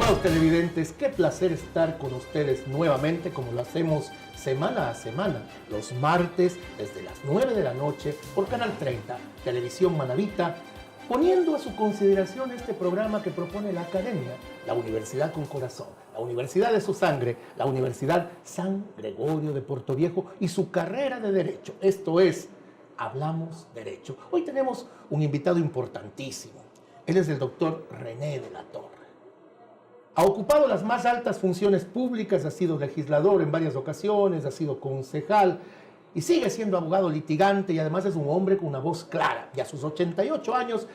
Estimados televidentes, qué placer estar con ustedes nuevamente como lo hacemos semana a semana, los martes desde las 9 de la noche por Canal 30, Televisión Manavita, poniendo a su consideración este programa que propone la Academia, la Universidad con Corazón, la Universidad de su sangre, la Universidad San Gregorio de Portoviejo y su carrera de Derecho. Esto es, Hablamos Derecho. Hoy tenemos un invitado importantísimo. Él es el doctor René de la Torre. Ha ocupado las más altas funciones públicas, ha sido legislador en varias ocasiones, ha sido concejal y sigue siendo abogado litigante y además es un hombre con una voz clara. Y a sus 88 años,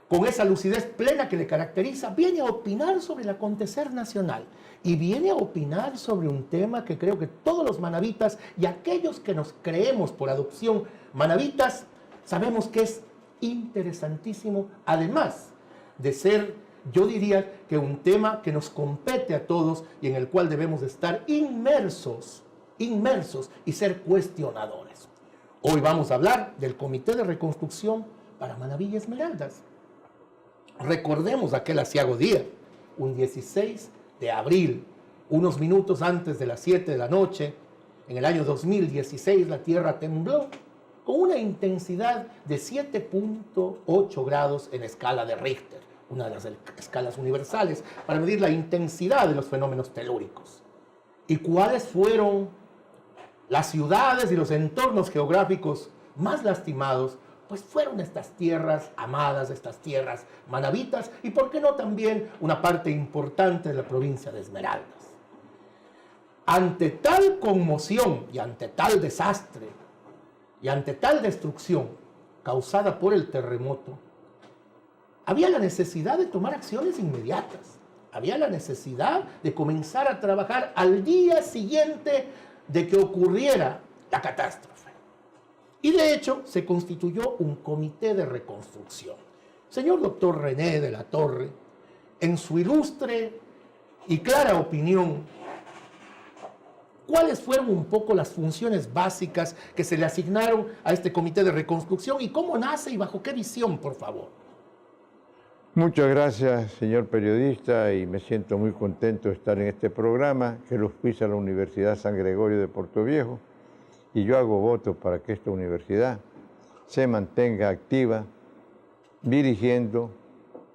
con esa lucidez plena que le caracteriza, viene a opinar sobre el acontecer nacional y viene a opinar sobre un tema que creo que todos los manavitas y aquellos que nos creemos por adopción manavitas sabemos que es interesantísimo, además de ser, yo diría que un tema que nos compete a todos y en el cual debemos estar inmersos y ser cuestionadores. Hoy vamos a hablar del Comité de Reconstrucción para Manaví y Esmeraldas. Recordemos aquel aciago día, un 16 de abril, unos minutos antes de las 7 de la noche, en el año 2016 la tierra tembló con una intensidad de 7.8 grados en escala de Richter, una de las escalas universales para medir la intensidad de los fenómenos telúricos. ¿Y cuáles fueron las ciudades y los entornos geográficos más lastimados? Pues fueron estas tierras amadas, estas tierras manavitas y, ¿por qué no también una parte importante de la provincia de Esmeraldas? Ante tal conmoción y ante tal desastre y ante tal destrucción causada por el terremoto, había la necesidad de tomar acciones inmediatas. Había la necesidad de comenzar a trabajar al día siguiente de que ocurriera la catástrofe. Y de hecho, se constituyó un comité de reconstrucción. Señor doctor René de la Torre, en su ilustre y clara opinión, ¿cuáles fueron un poco las funciones básicas que se le asignaron a este comité de reconstrucción y cómo nace y bajo qué visión, por favor? Muchas gracias, señor periodista, y me siento muy contento de estar en este programa que lo auspicia la Universidad San Gregorio de Portoviejo, y yo hago voto para que esta universidad se mantenga activa, dirigiendo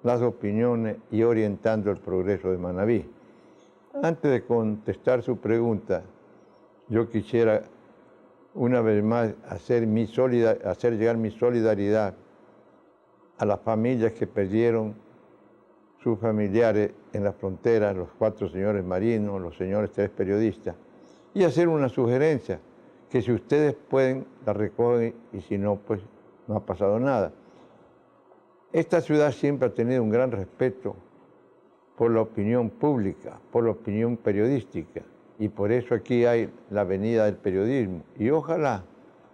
las opiniones y orientando el progreso de Manaví. Antes de contestar su pregunta, yo quisiera una vez más hacer llegar mi solidaridad a las familias que perdieron sus familiares en la frontera, los 4 señores marinos, los señores 3 periodistas, y hacer una sugerencia, que si ustedes pueden, la recogen, y si no, pues no ha pasado nada. Esta ciudad siempre ha tenido un gran respeto por la opinión pública, por la opinión periodística, y por eso aquí hay la avenida del periodismo. Y ojalá,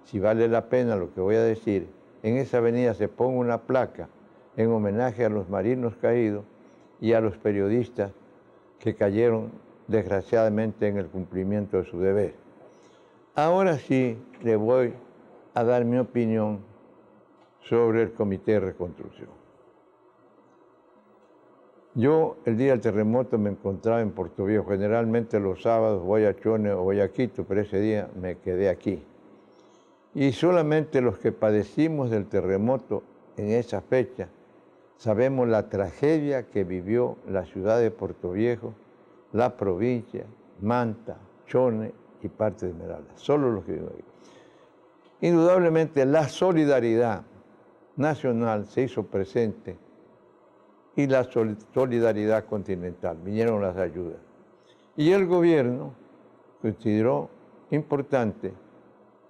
si vale la pena lo que voy a decir, en esa avenida se ponga una placa en homenaje a los marinos caídos y a los periodistas que cayeron desgraciadamente en el cumplimiento de su deber. Ahora sí le voy a dar mi opinión sobre el Comité de Reconstrucción. Yo el día del terremoto me encontraba en Portoviejo. Generalmente los sábados voy a Chone o voy a Quito, pero ese día me quedé aquí. Y solamente los que padecimos del terremoto en esa fecha sabemos la tragedia que vivió la ciudad de Portoviejo, la provincia, Manta, Chone y parte de Esmeraldas. Solo los que viven aquí. Indudablemente la solidaridad nacional se hizo presente y la solidaridad continental. Vinieron las ayudas. Y el gobierno consideró importante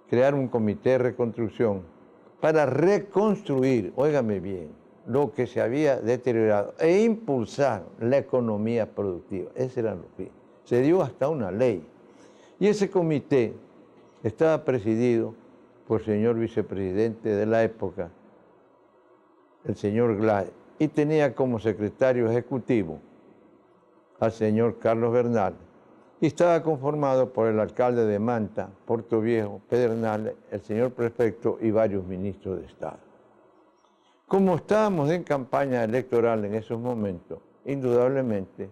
crear un comité de reconstrucción para reconstruir, óigame bien, lo que se había deteriorado e impulsar la economía productiva. Ese era lo que se dio hasta una ley. Y ese comité estaba presidido por el señor vicepresidente de la época, el señor Glade, y tenía como secretario ejecutivo al señor Carlos Bernal, y estaba conformado por el alcalde de Manta, Portoviejo, Pedernales, el señor prefecto y varios ministros de Estado. Como estábamos en campaña electoral en esos momentos, indudablemente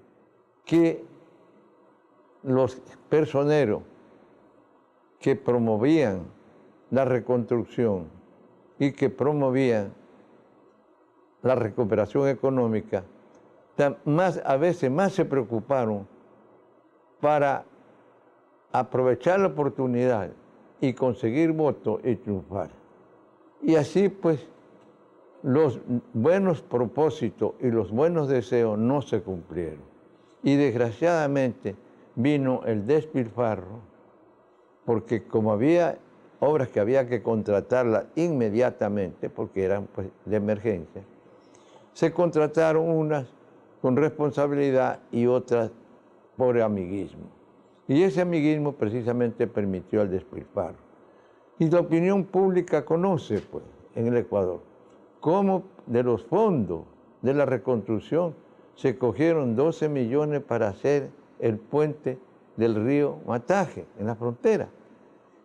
que los personeros que promovían la reconstrucción y que promovían la recuperación económica, a veces más se preocuparon para aprovechar la oportunidad y conseguir votos y triunfar. Y así pues los buenos propósitos y los buenos deseos no se cumplieron. Y desgraciadamente vino el despilfarro, porque como había obras que había que contratarlas inmediatamente, porque eran pues, de emergencia, se contrataron unas con responsabilidad y otras por amiguismo. Y ese amiguismo precisamente permitió el despilfarro. Y la opinión pública conoce, pues, en el Ecuador, cómo de los fondos de la reconstrucción se cogieron 12 millones para hacer el puente del río Mataje, en la frontera.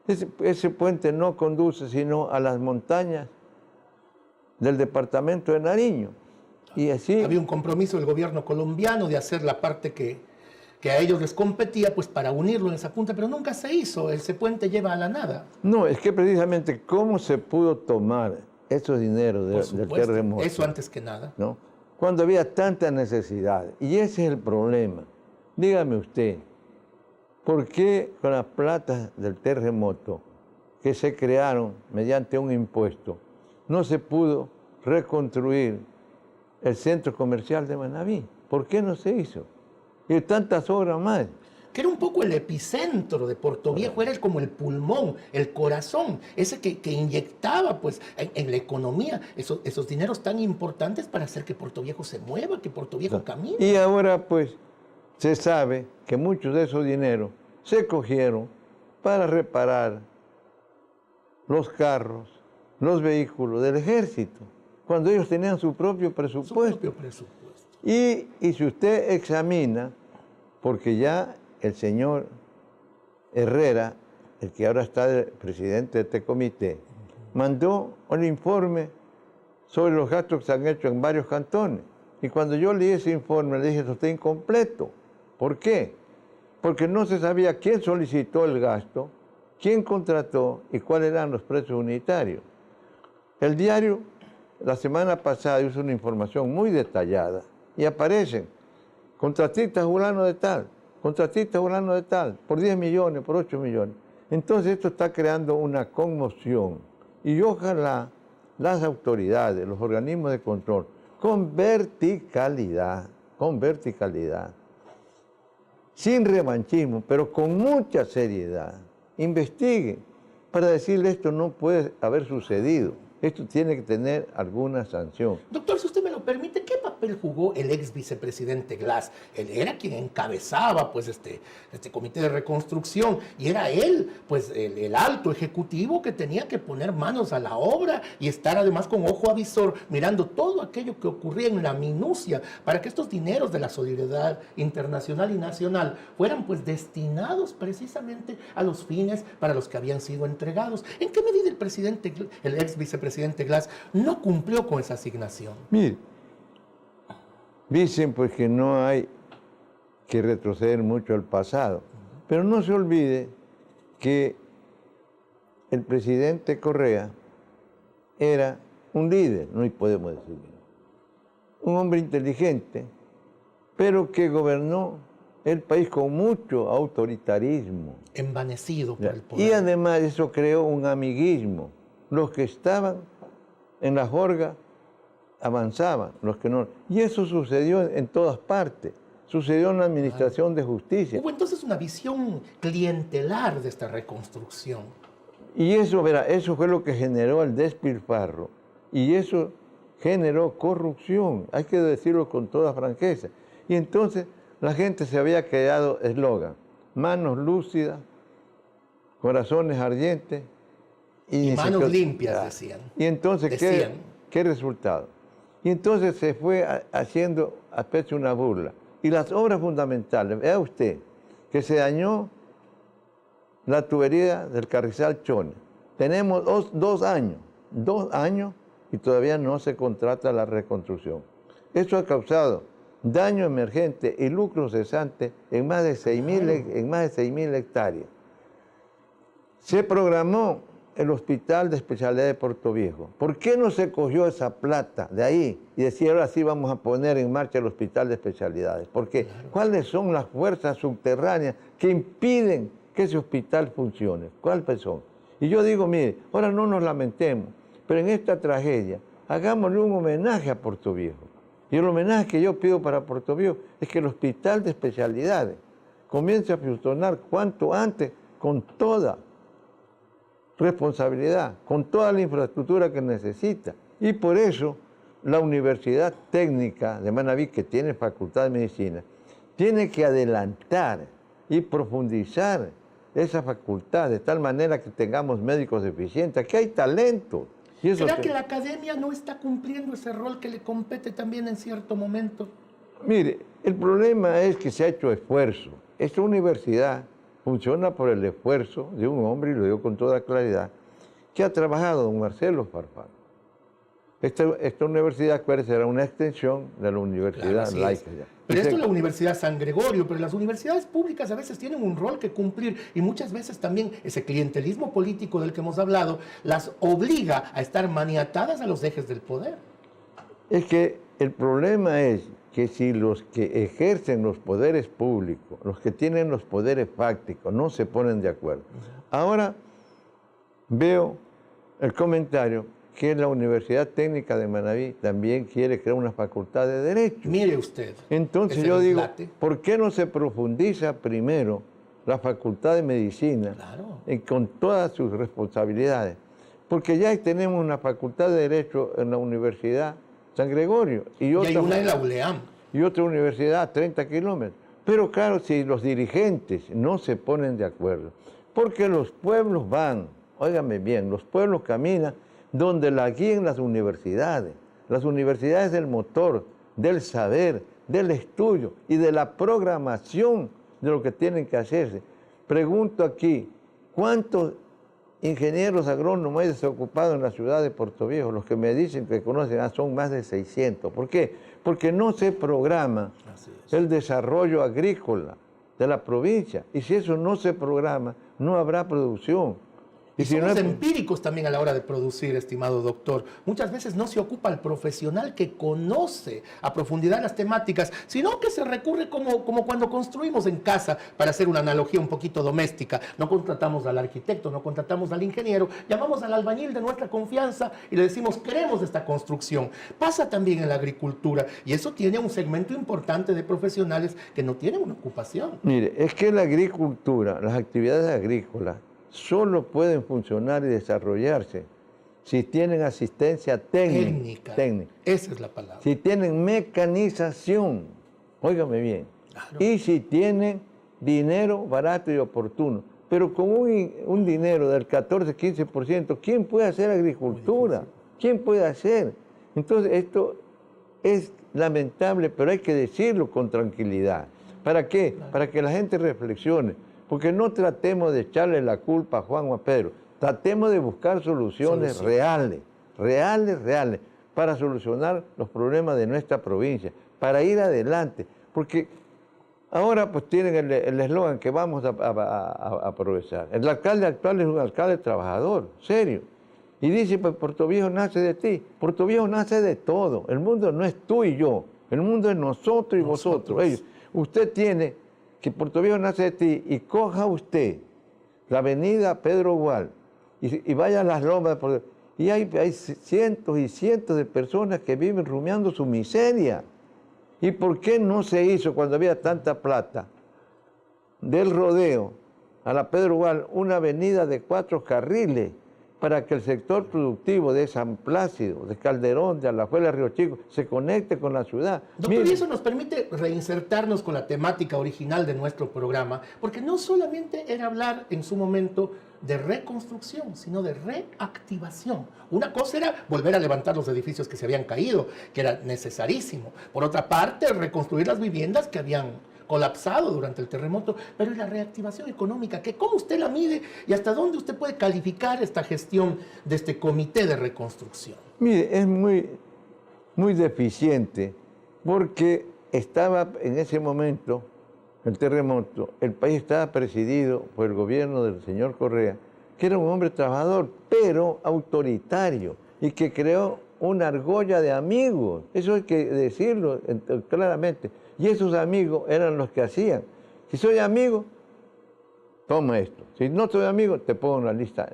Ese puente no conduce sino a las montañas del departamento de Nariño. Y así había un compromiso del gobierno colombiano de hacer la parte que a ellos les competía, pues para unirlo en esa punta, pero nunca se hizo. Ese puente lleva a la nada. No, es que precisamente cómo se pudo tomar esos dineros del terremoto. Eso antes que nada. ¿No? Cuando había tanta necesidad. Y ese es el problema. Dígame usted, ¿por qué con las plata del terremoto que se crearon mediante un impuesto no se pudo reconstruir el centro comercial de Manabí? ¿Por qué no se hizo? Y tantas obras más. Que era un poco el epicentro de Portoviejo, era como el pulmón, el corazón, ese que inyectaba pues, en la economía esos dineros tan importantes para hacer que Portoviejo se mueva, que Portoviejo camine. Y ahora pues se sabe que muchos de esos dineros se cogieron para reparar los carros, los vehículos del ejército, cuando ellos tenían su propio presupuesto. Y si usted examina, porque ya el señor Herrera, el que ahora está de presidente de este comité, mandó un informe sobre los gastos que se han hecho en varios cantones. Y cuando yo leí ese informe, le dije, esto está incompleto. ¿Por qué? Porque no se sabía quién solicitó el gasto, quién contrató y cuáles eran los precios unitarios. El diario, la semana pasada, hizo una información muy detallada y aparecen contratistas fulano de tal, contratistas fulano de tal, por 10 millones, por 8 millones. Entonces esto está creando una conmoción y ojalá las autoridades, los organismos de control, con verticalidad, sin revanchismo, pero con mucha seriedad, investiguen para decirle esto no puede haber sucedido. Esto tiene que tener alguna sanción. Doctor, si usted me lo permite, ¿qué papel jugó el ex vicepresidente Glass? Él era quien encabezaba pues, este comité de reconstrucción y era él pues, el alto ejecutivo que tenía que poner manos a la obra y estar además con ojo avisor mirando todo aquello que ocurría en la minucia para que estos dineros de la solidaridad internacional y nacional fueran pues, destinados precisamente a los fines para los que habían sido entregados. ¿En qué medida el ex vicepresidente Glass no cumplió con esa asignación? Mire, dicen pues que no hay que retroceder mucho al pasado, pero no se olvide que el presidente Correa era un líder, no podemos decir, un hombre inteligente, pero que gobernó el país con mucho autoritarismo. Envanecido por el poder. Y además eso creó un amiguismo. Los que estaban en la jorga avanzaban, los que no. Y eso sucedió en todas partes. Sucedió en la Administración de Justicia. Hubo entonces una visión clientelar de esta reconstrucción. Y eso, verá, eso fue lo que generó el despilfarro. Y eso generó corrupción, hay que decirlo con toda franqueza. Y entonces la gente se había quedado eslogan, manos lúcidas, corazones ardientes, y manos limpias, decían. Y entonces, ¿qué resultado? Y entonces se fue haciendo a especie una burla. Y las obras fundamentales, vea usted, que se dañó la tubería del Carrizal Chone. Tenemos 2 años y todavía no se contrata la reconstrucción. Eso ha causado daño emergente y lucro cesante en más de 6.000 hectáreas. Se programó el Hospital de Especialidad de Puerto Viejo. ¿Por qué no se cogió esa plata de ahí y decía, ahora sí vamos a poner en marcha el Hospital de Especialidades? Porque ¿cuáles son las fuerzas subterráneas que impiden que ese hospital funcione? ¿Cuáles son? Y yo digo, mire, ahora no nos lamentemos, pero en esta tragedia hagámosle un homenaje a Puerto Viejo. Y el homenaje que yo pido para Puerto Viejo es que el Hospital de Especialidades comience a funcionar cuanto antes con toda responsabilidad, con toda la infraestructura que necesita. Y por eso la Universidad Técnica de Manabí, que tiene Facultad de Medicina, tiene que adelantar y profundizar esa facultad de tal manera que tengamos médicos eficientes. Aquí hay talento. ¿Será que la academia no está cumpliendo ese rol que le compete también en cierto momento? Mire, el problema es que se ha hecho esfuerzo. Esta universidad funciona por el esfuerzo de un hombre, y lo digo con toda claridad, que ha trabajado, don Marcelo Farfán. Esta universidad, acuérdense, era una extensión de la universidad laica. Pero esto es la Universidad San Gregorio, pero las universidades públicas a veces tienen un rol que cumplir y muchas veces también ese clientelismo político del que hemos hablado las obliga a estar maniatadas a los ejes del poder. Es que el problema es que si los que ejercen los poderes públicos, los que tienen los poderes fácticos, no se ponen de acuerdo. Ahora veo el comentario que la Universidad Técnica de Manabí también quiere crear una facultad de Derecho. Mire usted. Entonces yo digo, ¿por qué no se profundiza primero la Facultad de Medicina con todas sus responsabilidades? Porque ya tenemos una Facultad de Derecho en la Universidad San Gregorio. Y hay una en la ULEAM. Y otra universidad a 30 kilómetros. Pero claro, si los dirigentes no se ponen de acuerdo, porque los pueblos van, óigame bien, los pueblos caminan donde la guíen las universidades. Las universidades del motor, del saber, del estudio y de la programación de lo que tienen que hacerse. Pregunto aquí, ¿cuántos ingenieros agrónomos hay desocupados en la ciudad de Puerto Viejo? Los que me dicen que conocen son más de 600. ¿Por qué? Porque no se programa el desarrollo agrícola de la provincia. Y si eso no se programa, no habrá producción. Y somos empíricos también a la hora de producir, estimado doctor. Muchas veces no se ocupa el profesional que conoce a profundidad las temáticas, sino que se recurre como cuando construimos en casa, para hacer una analogía un poquito doméstica. No contratamos al arquitecto, no contratamos al ingeniero, llamamos al albañil de nuestra confianza y le decimos, queremos esta construcción. Pasa también en la agricultura y eso tiene un segmento importante de profesionales que no tienen una ocupación. Mire, es que la agricultura, las actividades agrícolas, solo pueden funcionar y desarrollarse si tienen asistencia técnica. Esa es la palabra. Si tienen mecanización, óigame bien, y si tienen dinero barato y oportuno. Pero con un dinero del 14-15%, ¿quién puede hacer agricultura? ¿Quién puede hacer? Entonces esto es lamentable, pero hay que decirlo con tranquilidad. ¿Para qué? Para que la gente reflexione. Porque no tratemos de echarle la culpa a Juan o a Pedro, tratemos de buscar soluciones reales, para solucionar los problemas de nuestra provincia, para ir adelante. Porque ahora pues tienen el eslogan que vamos a aprovechar. El alcalde actual es un alcalde trabajador, serio. Y dice, pues Puerto Viejo nace de ti. Puerto Viejo nace de todo. El mundo no es tú y yo, el mundo es nosotros y vosotros. Usted tiene que Puerto Viejo nace de ti, y coja usted la avenida Pedro Gual y vaya a las lomas, y hay cientos y cientos de personas que viven rumiando su miseria. ¿Y por qué no se hizo, cuando había tanta plata, del Rodeo a la Pedro Gual una avenida de 4 carriles para que el sector productivo de San Plácido, de Calderón, de Alajuela, Río Chico, se conecte con la ciudad? Doctor, y eso nos permite reinsertarnos con la temática original de nuestro programa, porque no solamente era hablar en su momento de reconstrucción, sino de reactivación. Una cosa era volver a levantar los edificios que se habían caído, que era necesarísimo. Por otra parte, reconstruir las viviendas que habían colapsado durante el terremoto, pero la reactivación económica, que ¿cómo usted la mide y hasta dónde usted puede calificar esta gestión de este comité de reconstrucción? Mire, es muy deficiente, porque estaba en ese momento, el terremoto, el país estaba presidido por el gobierno del señor Correa, que era un hombre trabajador, pero autoritario, y que creó una argolla de amigos. Eso hay que decirlo claramente. Y esos amigos eran los que hacían. Si soy amigo, toma esto. Si no soy amigo, te pongo una lista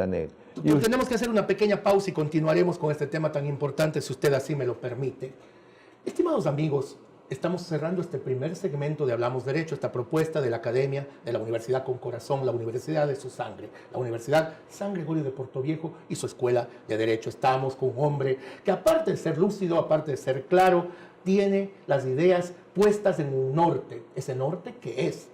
negra. Pero tenemos que hacer una pequeña pausa y continuaremos con este tema tan importante, si usted así me lo permite. Estimados amigos, estamos cerrando este primer segmento de Hablamos Derecho, esta propuesta de la Academia de la Universidad con Corazón, la Universidad de su sangre, la Universidad San Gregorio de Portoviejo y su Escuela de Derecho. Estamos con un hombre que, aparte de ser lúcido, aparte de ser claro, tiene las ideas puestas en un norte. ¿Ese norte qué es?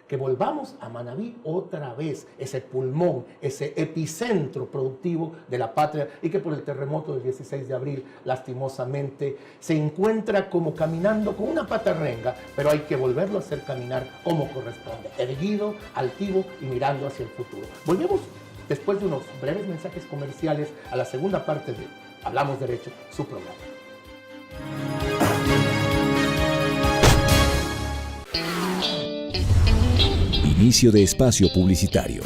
Que volvamos a Manabí otra vez, ese pulmón, ese epicentro productivo de la patria, y que por el terremoto del 16 de abril, lastimosamente, se encuentra como caminando con una pata renga, pero hay que volverlo a hacer caminar como corresponde, erguido, altivo y mirando hacia el futuro. Volvemos después de unos breves mensajes comerciales a la segunda parte de Hablamos Derecho, su programa. Inicio de espacio publicitario.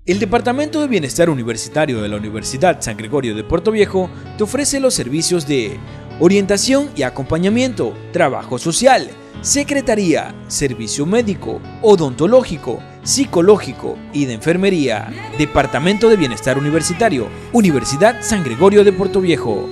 El Departamento de Bienestar Universitario de la Universidad San Gregorio de Portoviejo te ofrece los servicios de orientación y acompañamiento, trabajo social, secretaría, servicio médico, odontológico, psicológico y de enfermería. Departamento de Bienestar Universitario, Universidad San Gregorio de Portoviejo.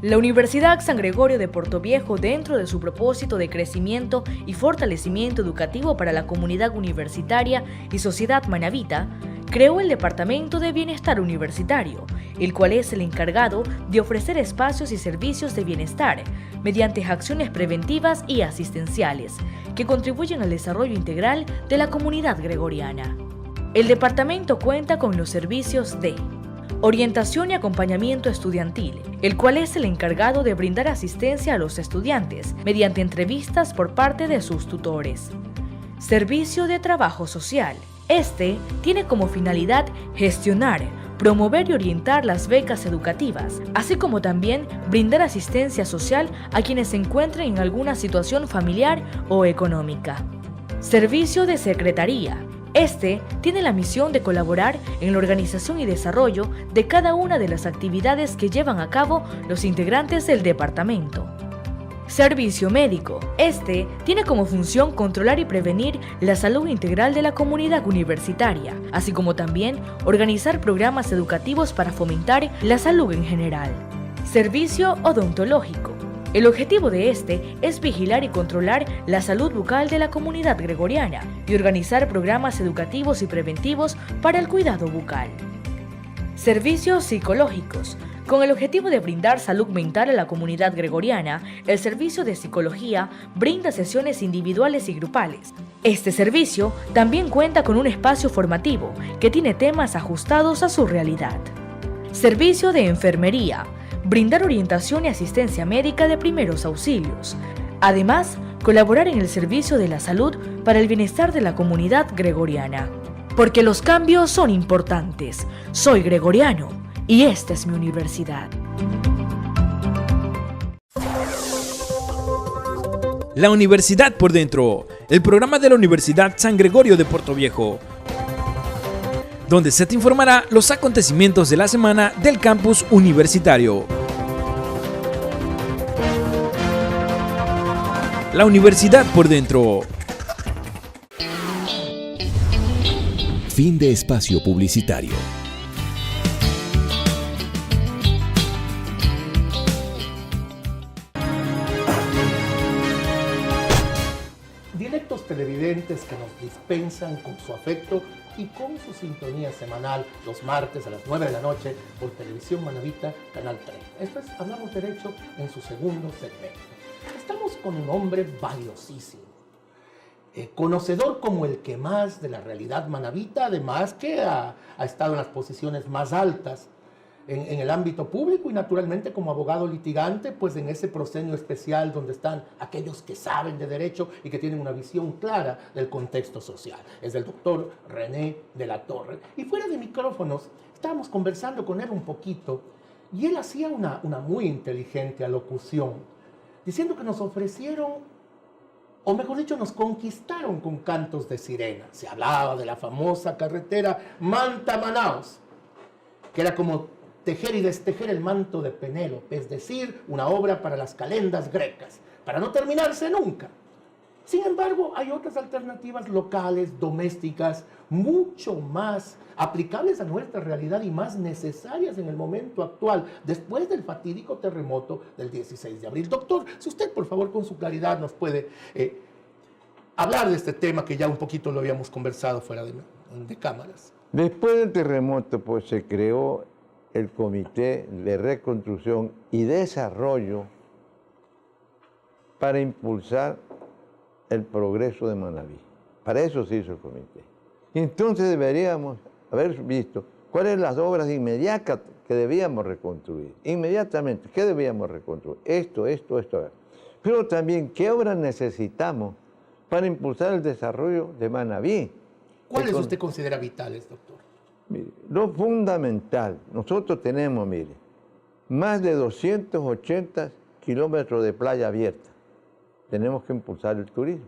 La Universidad San Gregorio de Portoviejo, dentro de su propósito de crecimiento y fortalecimiento educativo para la comunidad universitaria y sociedad manabita, creó el Departamento de Bienestar Universitario, el cual es el encargado de ofrecer espacios y servicios de bienestar mediante acciones preventivas y asistenciales que contribuyen al desarrollo integral de la comunidad gregoriana. El departamento cuenta con los servicios de orientación y acompañamiento estudiantil, el cual es el encargado de brindar asistencia a los estudiantes mediante entrevistas por parte de sus tutores. Servicio de trabajo social. Este tiene como finalidad gestionar, promover y orientar las becas educativas, así como también brindar asistencia social a quienes se encuentren en alguna situación familiar o económica. Servicio de secretaría. Este tiene la misión de colaborar en la organización y desarrollo de cada una de las actividades que llevan a cabo los integrantes del departamento. Servicio médico. Este tiene como función controlar y prevenir la salud integral de la comunidad universitaria, así como también organizar programas educativos para fomentar la salud en general. Servicio odontológico. El objetivo de este es vigilar y controlar la salud bucal de la comunidad gregoriana y organizar programas educativos y preventivos para el cuidado bucal. Servicios psicológicos. Con el objetivo de brindar salud mental a la comunidad gregoriana, el servicio de psicología brinda sesiones individuales y grupales. Este servicio también cuenta con un espacio formativo que tiene temas ajustados a su realidad. Servicio de enfermería. Brindar orientación y asistencia médica de primeros auxilios. Además, colaborar en el servicio de la salud para el bienestar de la comunidad gregoriana. Porque los cambios son importantes. Soy gregoriano y esta es mi universidad. La Universidad por Dentro, el programa de la Universidad San Gregorio de Portoviejo, donde se te informará los acontecimientos de la semana del campus universitario. La Universidad por Dentro. Fin de espacio publicitario. Directos televidentes que nos dispensan con su afecto y con su sintonía semanal los martes a las 9 de la noche por Televisión Manabita, Canal 30. Esto es Hablamos Derecho en su segundo segmento. Estamos con un hombre valiosísimo, conocedor como el que más de la realidad manabita, además que ha estado en las posiciones más altas en el ámbito público y naturalmente como abogado litigante, pues en ese proscenio especial donde están aquellos que saben de derecho y que tienen una visión clara del contexto social. Es el doctor René de la Torre. Y fuera de micrófonos, estábamos conversando con él un poquito y él hacía una muy inteligente alocución, diciendo que nos ofrecieron, o mejor dicho, nos conquistaron con cantos de sirena. Se hablaba de la famosa carretera Manta-Manaos, que era como tejer y destejer el manto de Penélope, es decir, una obra para las calendas grecas, para no terminarse nunca. Sin embargo, hay otras alternativas locales, domésticas, mucho más aplicables a nuestra realidad y más necesarias en el momento actual, después del fatídico terremoto del 16 de abril. Doctor, si usted, por favor, con su claridad nos puede hablar de este tema que ya un poquito lo habíamos conversado fuera de cámaras. Después del terremoto, pues se creó el Comité de Reconstrucción y Desarrollo para impulsar el progreso de Manabí. Para eso se hizo el comité. Y entonces deberíamos haber visto cuáles son las obras inmediatas que debíamos reconstruir. Inmediatamente, ¿qué debíamos reconstruir? Esto. Pero también, ¿qué obras necesitamos para impulsar el desarrollo de Manabí? ¿Cuáles usted considera vitales, doctor? Mire, lo fundamental, nosotros tenemos, mire, más de 280 kilómetros de playa abierta. Tenemos que impulsar el turismo,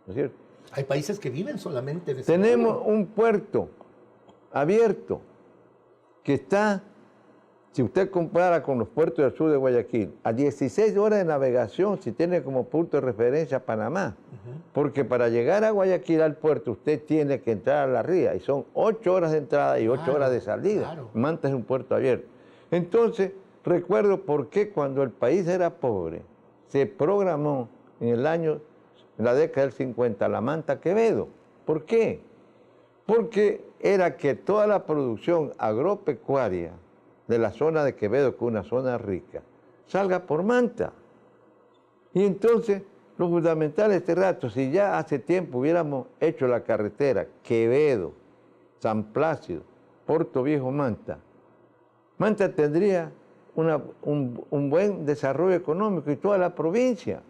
¿no es cierto? Hay países que viven solamente de Tenemos un puerto abierto que está, si usted compara con los puertos del sur de Guayaquil, a 16 horas de navegación si tiene como punto de referencia Panamá. Porque para llegar a Guayaquil al puerto usted tiene que entrar a la ría y son 8 horas de entrada y 8 horas de salida. Claro. Manta es un puerto abierto. Entonces, recuerdo por qué cuando el país era pobre, se programó en la década del 50, la Manta Quevedo. ¿Por qué? Porque era que toda la producción agropecuaria de la zona de Quevedo, que es una zona rica, salga por Manta. Y entonces, lo fundamental de este rato, si ya hace tiempo hubiéramos hecho la carretera Quevedo, San Plácido, Puerto Viejo, Manta, Manta tendría un buen desarrollo económico y toda la provincia.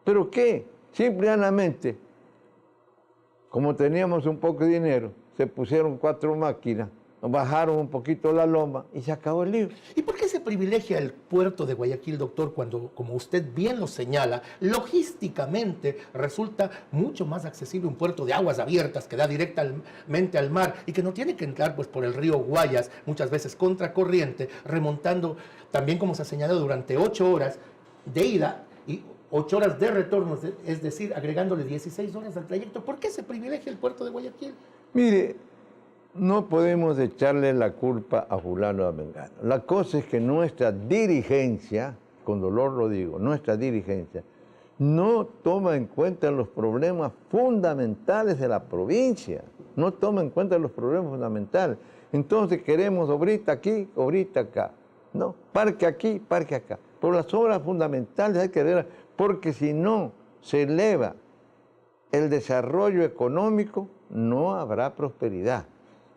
¿Pero qué? Simplemente, como teníamos un poco de dinero, se pusieron 4 máquinas, bajaron un poquito la loma y se acabó el lío. ¿Y por qué se privilegia el puerto de Guayaquil, doctor, cuando, como usted bien lo señala, logísticamente resulta mucho más accesible un puerto de aguas abiertas que da directamente al mar y que no tiene que entrar pues, por el río Guayas, muchas veces contracorriente, remontando también, como se ha señalado, durante 8 horas de ida y 8 horas de retorno, es decir, agregándole 16 horas al trayecto? ¿Por qué se privilegia el puerto de Guayaquil? Mire, no podemos echarle la culpa a fulano o a mengano. La cosa es que nuestra dirigencia, con dolor lo digo, nuestra dirigencia, no toma en cuenta los problemas fundamentales de la provincia. No toma en cuenta los problemas fundamentales. Entonces queremos obrita aquí, obrita acá. No, parque aquí, parque acá. Pero las obras fundamentales hay que ver, porque si no se eleva el desarrollo económico, no habrá prosperidad.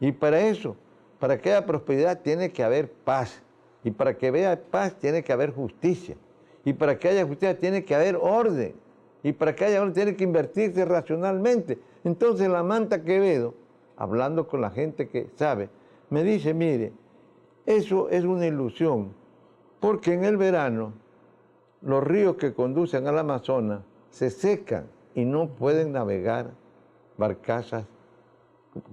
Y para eso, para que haya prosperidad tiene que haber paz. Y para que haya paz tiene que haber justicia. Y para que haya justicia tiene que haber orden. Y para que haya orden tiene que invertirse racionalmente. Entonces la Manta Quevedo, hablando con la gente que sabe, me dice, mire, eso es una ilusión. Porque en el verano los ríos que conducen al Amazonas se secan y no pueden navegar barcazas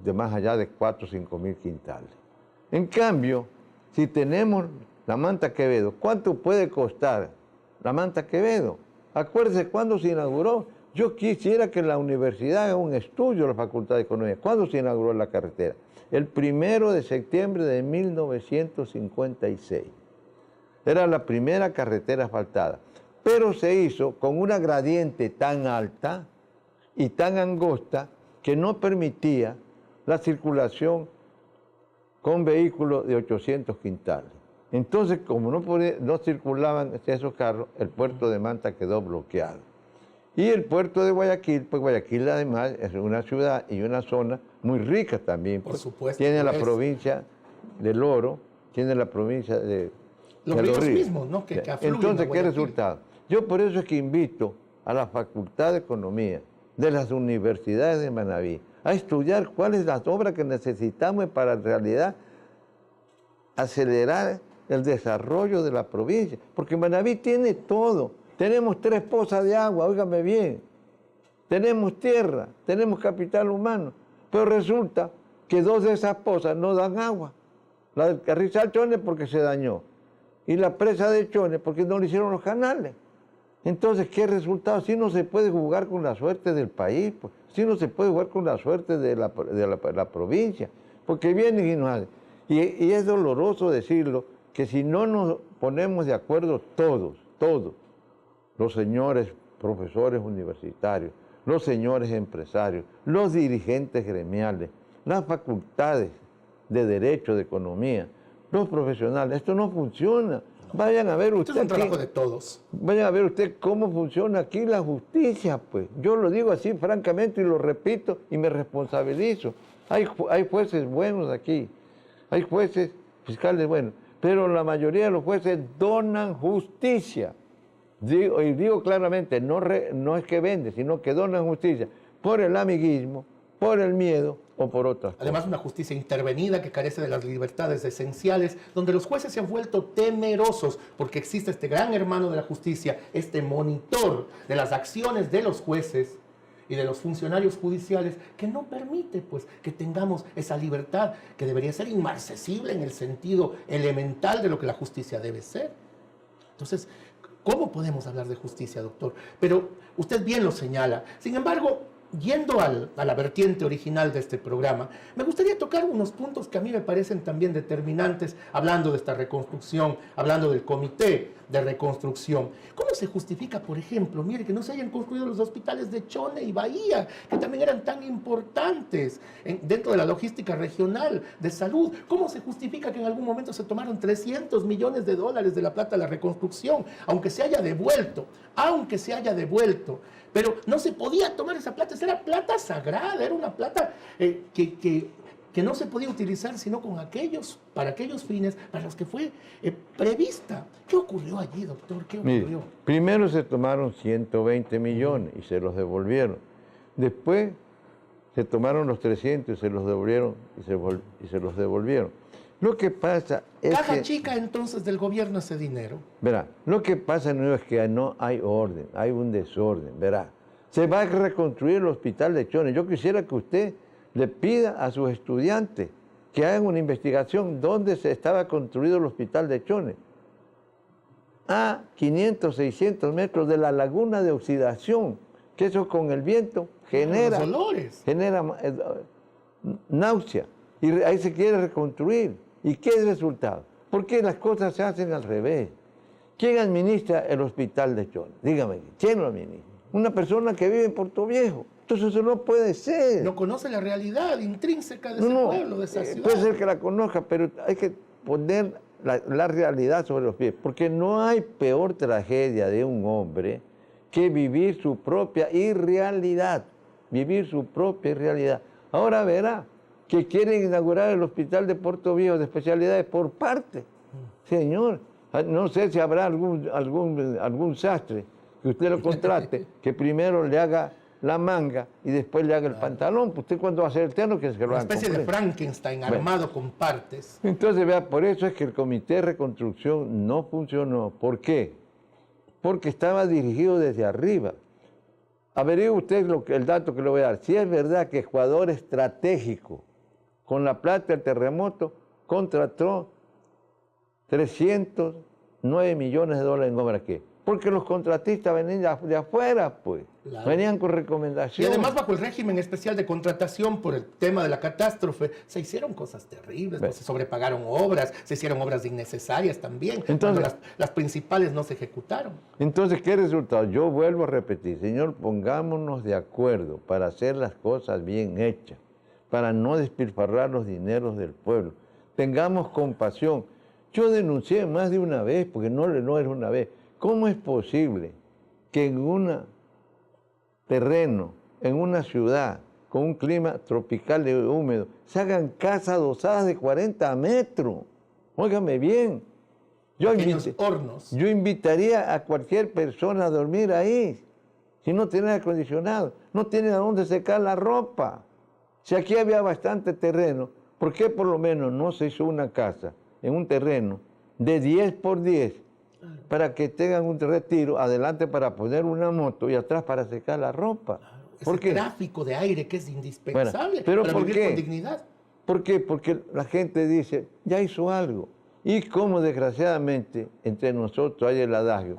de más allá de 4 o 5 mil quintales. En cambio, si tenemos la Manta Quevedo, ¿cuánto puede costar la Manta Quevedo? Acuérdese cuándo se inauguró. Yo quisiera que la universidad haga un estudio, la Facultad de Economía. ¿Cuándo se inauguró la carretera? El 1 de septiembre de 1956. Era la primera carretera asfaltada. Pero se hizo con una gradiente tan alta y tan angosta que no permitía la circulación con vehículos de 800 quintales. Entonces, como no circulaban esos carros, el puerto de Manta quedó bloqueado. Y el puerto de Guayaquil, pues Guayaquil además es una ciudad y una zona muy rica también. Por supuesto. Tiene la provincia del oro, tiene la provincia de Los ríos mismos, ¿no? Que afluyen Entonces, a ¿qué Guayaquil. resultado? Yo por eso es que invito a la Facultad de Economía de las universidades de Manabí a estudiar cuáles son las obras que necesitamos para en realidad acelerar el desarrollo de la provincia. Porque Manabí tiene todo. Tenemos 3 pozas de agua, óigame bien. Tenemos tierra, tenemos capital humano. Pero resulta que 2 de esas pozas no dan agua. La del Carrizal Chone porque se dañó. Y la presa de Chone porque no le hicieron los canales. Entonces, ¿qué resultado? Si no se puede jugar con la suerte del país, pues. Si no se puede jugar con la suerte de la provincia, porque vienen y nos hacen. Y es doloroso decirlo, que si no nos ponemos de acuerdo todos, los señores profesores universitarios, los señores empresarios, los dirigentes gremiales, las facultades de Derecho, de Economía, los profesionales, esto no funciona. Vayan a ver Esto ustedes. es un trabajo de todos. Vayan a ver usted cómo funciona aquí la justicia, pues. Yo lo digo así francamente y lo repito y me responsabilizo. Hay jueces buenos aquí, hay jueces fiscales buenos, pero la mayoría de los jueces donan justicia. Y digo claramente, no es que venden, sino que donan justicia por el amiguismo, por el miedo o por otras cosas. Además, una justicia intervenida que carece de las libertades esenciales, donde los jueces se han vuelto temerosos porque existe este gran hermano de la justicia, este monitor de las acciones de los jueces y de los funcionarios judiciales, que no permite pues que tengamos esa libertad que debería ser inmarcesible en el sentido elemental de lo que la justicia debe ser. Entonces, ¿cómo podemos hablar de justicia, doctor? Pero usted bien lo señala. Sin embargo, yendo a la vertiente original de este programa, me gustaría tocar unos puntos que a mí me parecen también determinantes, hablando de esta reconstrucción, hablando del comité de reconstrucción. ¿Cómo se justifica, por ejemplo, mire, que no se hayan construido los hospitales de Chone y Bahía, que también eran tan importantes dentro de la logística regional de salud? ¿Cómo se justifica que en algún momento se tomaron 300 millones de dólares de la plata de la reconstrucción, aunque se haya devuelto, pero no se podía tomar esa plata? Esa era plata sagrada, era una plata que no se podía utilizar sino para aquellos fines para los que fue prevista. ¿Qué ocurrió allí, doctor? ¿Qué ocurrió? Mire, primero se tomaron 120 millones y se los devolvieron. Después se tomaron los 300 y se los devolvieron y se los devolvieron. Lo que pasa es Caja chica entonces del gobierno ese dinero. Verá, lo que pasa no es que no hay orden, hay un desorden, verá. Se va a reconstruir el hospital de Chone. Yo quisiera que usted le pida a sus estudiantes que hagan una investigación dónde se estaba construido el hospital de Chone. A 500, 600 metros de la laguna de oxidación, que eso con el viento genera, Los olores. genera náusea. Y ahí se quiere reconstruir. ¿Y qué es el resultado? ¿Por qué las cosas se hacen al revés? ¿Quién administra el hospital de Chone? Dígame, ¿quién lo administra? Una persona que vive en Puerto Viejo. Entonces eso no puede ser. No conoce la realidad intrínseca de ese pueblo, de esa ciudad. Puede ser que la conozca, pero hay que poner la realidad sobre los pies. Porque no hay peor tragedia de un hombre que vivir su propia irrealidad. Vivir su propia irrealidad. Ahora verá que quieren inaugurar el hospital de Puerto Viejo de especialidades por parte. Señor, no sé si habrá algún sastre que usted lo contrate, que primero le haga la manga y después le haga el pantalón. Pues usted cuando va a hacer el terno, que se lo Una hagan especie de completo. Frankenstein armado con partes. Entonces, vea, por eso es que el Comité de Reconstrucción no funcionó. ¿Por qué? Porque estaba dirigido desde arriba. Averigüe usted el dato que le voy a dar. Si es verdad que Ecuador Estratégico, con la plata del terremoto, contrató 309 millones de dólares en obra aquí. Porque los contratistas venían de afuera, pues. Claro. Venían con Y recomendaciones. además, bajo el régimen especial de contratación por el tema de la catástrofe, se hicieron cosas terribles, ¿no? Se sobrepagaron obras, se hicieron obras innecesarias también, Entonces, cuando las principales no se ejecutaron. Entonces, ¿qué resultado? Yo vuelvo a repetir, señor, pongámonos de acuerdo para hacer las cosas bien hechas, para no despilfarrar los dineros del pueblo. Tengamos compasión. Yo denuncié más de una vez, porque no era una vez. ¿Cómo es posible que en un terreno, en una ciudad, con un clima tropical y húmedo, se hagan casas adosadas de 40 metros? Óigame bien. Pequeños hornos. Yo invitaría a cualquier persona a dormir ahí. Si no tiene aire acondicionado, no tiene a dónde secar la ropa. Si aquí había bastante terreno, ¿por qué por lo menos no se hizo una casa en un terreno de 10 por 10 para que tengan un retiro adelante para poner una moto y atrás para secar la ropa? Ese tráfico de aire que es indispensable pero para ¿por vivir qué? con dignidad. ¿Por qué? Porque la gente dice, ya hizo algo. Y como desgraciadamente entre nosotros hay el adagio,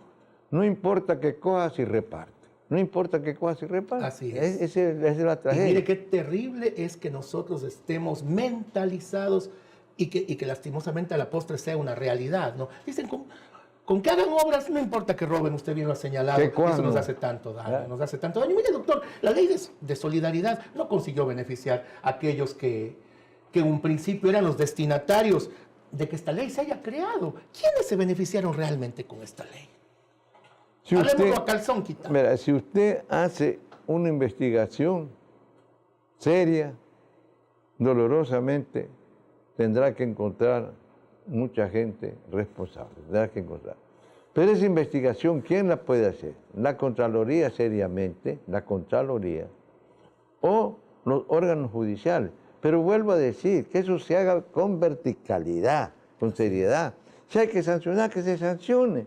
no importa que cojas y reparte. No importa que cojas y reparte. Así es. Esa es la tragedia. Y mire qué terrible es que nosotros estemos mentalizados y que lastimosamente a la postre sea una realidad, ¿no? Dicen, con que hagan obras, no importa que roben, usted bien lo ha señalado, eso nos hace tanto daño, nos hace tanto daño. Mire, doctor, la ley de solidaridad no consiguió beneficiar a aquellos que en un principio eran los destinatarios de que esta ley se haya creado. ¿Quiénes se beneficiaron realmente con esta ley? Hablemoslo a calzón quitado. Mira, si usted hace una investigación seria, dolorosamente, tendrá que encontrar mucha gente responsable, tendrá que encontrar. Pero esa investigación, ¿quién la puede hacer? La Contraloría seriamente, la Contraloría, o los órganos judiciales. Pero vuelvo a decir, que eso se haga con verticalidad, con seriedad. Si hay que sancionar, que se sancione,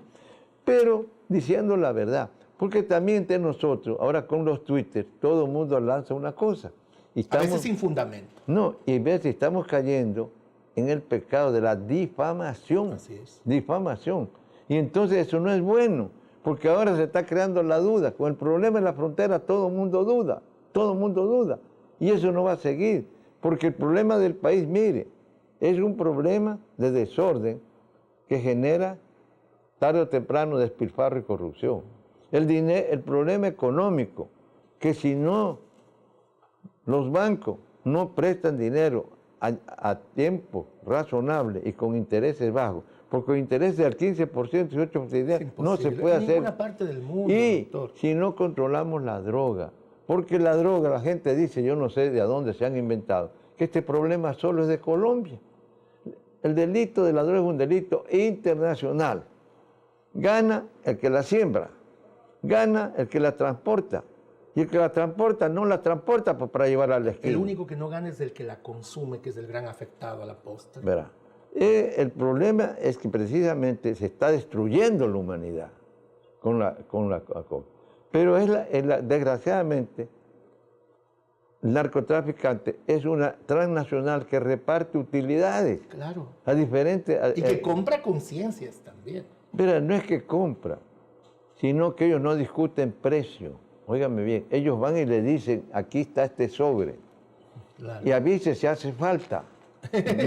pero diciendo la verdad. Porque también entre nosotros, ahora con los Twitter, todo el mundo lanza una cosa. Y estamos, a veces sin fundamento. No, y a veces estamos cayendo en el pecado de la difamación. Así es. Difamación. Y entonces eso no es bueno, porque ahora se está creando la duda. Con el problema en la frontera todo el mundo duda, todo el mundo duda. Y eso no va a seguir, porque el problema del país, mire, es un problema de desorden que genera tarde o temprano despilfarro y corrupción. El problema económico, que si no los bancos no prestan dinero a tiempo razonable y con intereses bajos, porque con intereses del 15% y 8% no se puede hacer. En ninguna parte del mundo, y doctor. Si no controlamos la droga, porque la droga, la gente dice, yo no sé de a dónde se han inventado, que este problema solo es de Colombia. El delito de la droga es un delito internacional. Gana el que la siembra, gana el que la transporta. Y el que la transporta no la transporta para llevarla al esquina. El único que no gana es el que la consume, que es el gran afectado a la postre. Verá, el problema es que precisamente se está destruyendo la humanidad con la pero desgraciadamente el narcotraficante es una transnacional que reparte utilidades. Claro. A diferentes... Y que compra conciencias también. Pero no es que compra, sino que ellos no discuten precio. Óigame bien, ellos van y le dicen, aquí está este sobre. Claro. Y a veces se hace falta.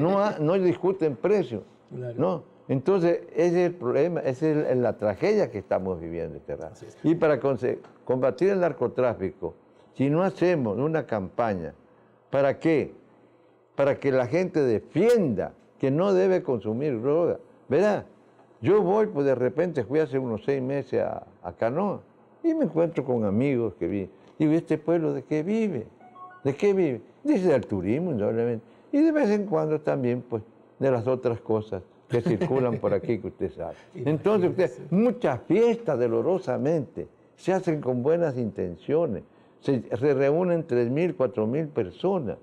No discuten precio. Claro. No. Entonces, ese es el problema, esa es la tragedia que estamos viviendo este rato. Y para combatir el narcotráfico, si no hacemos una campaña, ¿para qué? Para que la gente defienda que no debe consumir droga. ¿Verdad? Yo voy, pues de repente fui hace unos 6 meses a Canoa y me encuentro con amigos que viven. Digo, ¿este pueblo de qué vive? ¿De qué vive? Dice del turismo, indudablemente. Y de vez en cuando también, pues, de las otras cosas que circulan por aquí que usted sabe. Entonces, muchas fiestas dolorosamente se hacen con buenas intenciones. Se reúnen 3.000, 4.000 personas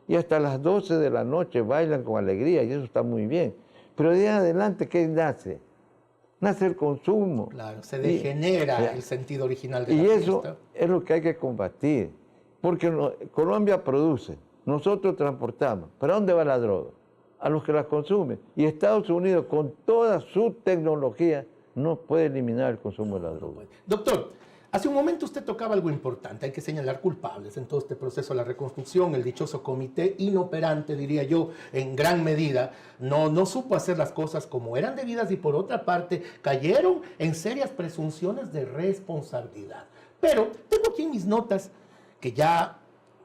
y hasta las 12 de la noche bailan con alegría y eso está muy bien. Pero de ahí adelante, ¿qué nace? Nace el consumo. Claro, se degenera el sentido original de la fiesta. Y eso es lo que hay que combatir. Porque Colombia produce, nosotros transportamos. ¿Para dónde va la droga? A los que la consumen. Y Estados Unidos, con toda su tecnología, no puede eliminar el consumo de la droga. Doctor, hace un momento usted tocaba algo importante. Hay que señalar culpables en todo este proceso de la reconstrucción. El dichoso comité inoperante, diría yo, en gran medida, no supo hacer las cosas como eran debidas y por otra parte cayeron en serias presunciones de responsabilidad. Pero tengo aquí en mis notas que ya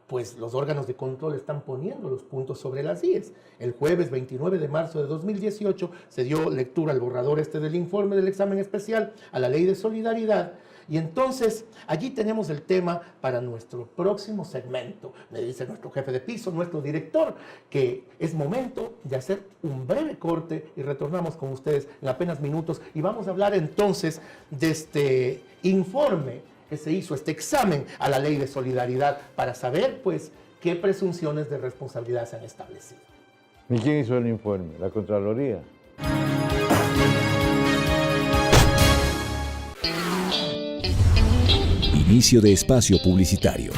pues los órganos de control están poniendo los puntos sobre las IES. El jueves 29 de marzo de 2018 se dio lectura al borrador del informe del examen especial a la Ley de Solidaridad Y entonces allí tenemos el tema para nuestro próximo segmento. Me dice nuestro jefe de piso, nuestro director, que es momento de hacer un breve corte y retornamos con ustedes en apenas minutos y vamos a hablar entonces de este informe que se hizo, este examen a la ley de solidaridad para saber pues qué presunciones de responsabilidad se han establecido. ¿Y quién hizo el informe? ¿La Contraloría? Inicio de espacio publicitario.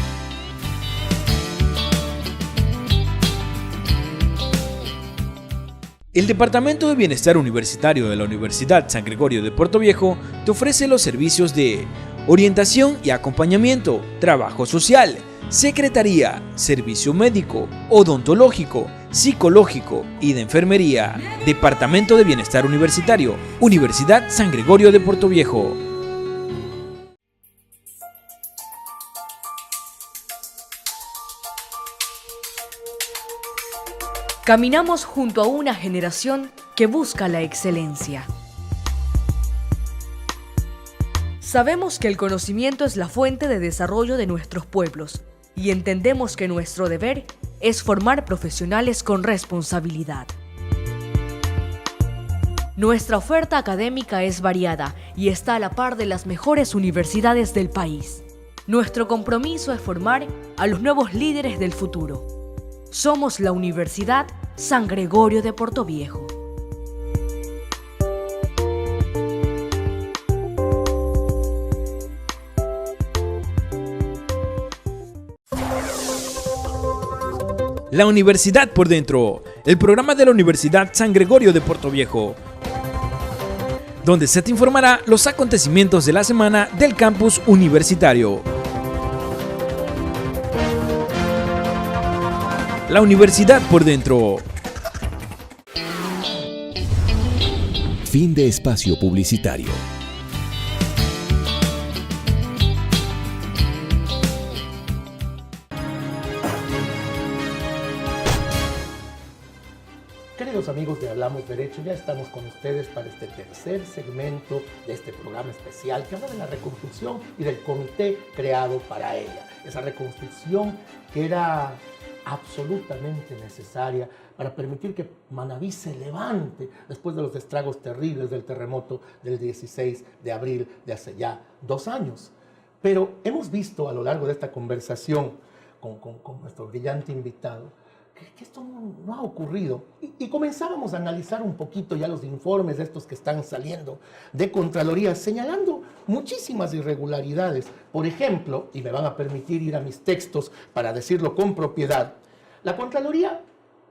El Departamento de Bienestar Universitario de la Universidad San Gregorio de Puerto Viejo te ofrece los servicios de orientación y acompañamiento, trabajo social, secretaría, servicio médico, odontológico, psicológico y de enfermería. Departamento de Bienestar Universitario, Universidad San Gregorio de Puerto Viejo. Caminamos junto a una generación que busca la excelencia. Sabemos que el conocimiento es la fuente de desarrollo de nuestros pueblos y entendemos que nuestro deber es formar profesionales con responsabilidad. Nuestra oferta académica es variada y está a la par de las mejores universidades del país. Nuestro compromiso es formar a los nuevos líderes del futuro. Somos la Universidad San Gregorio de Puerto Viejo. La Universidad por Dentro, el programa de la Universidad San Gregorio de Puerto Viejo, donde se te informará los acontecimientos de la semana del campus universitario. La Universidad por Dentro. Fin de espacio publicitario. Queridos amigos de Hablamos Derecho, ya estamos con ustedes para este tercer segmento de este programa especial que habla de la reconstrucción y del comité creado para ella. Esa reconstrucción que era absolutamente necesaria para permitir que Manabí se levante después de los estragos terribles del terremoto del 16 de abril de hace ya 2 años. Pero hemos visto a lo largo de esta conversación con nuestro brillante invitado que esto no ha ocurrido. Y comenzábamos a analizar un poquito ya los informes de estos que están saliendo de Contraloría, señalando muchísimas irregularidades. Por ejemplo, y me van a permitir ir a mis textos para decirlo con propiedad, la Contraloría,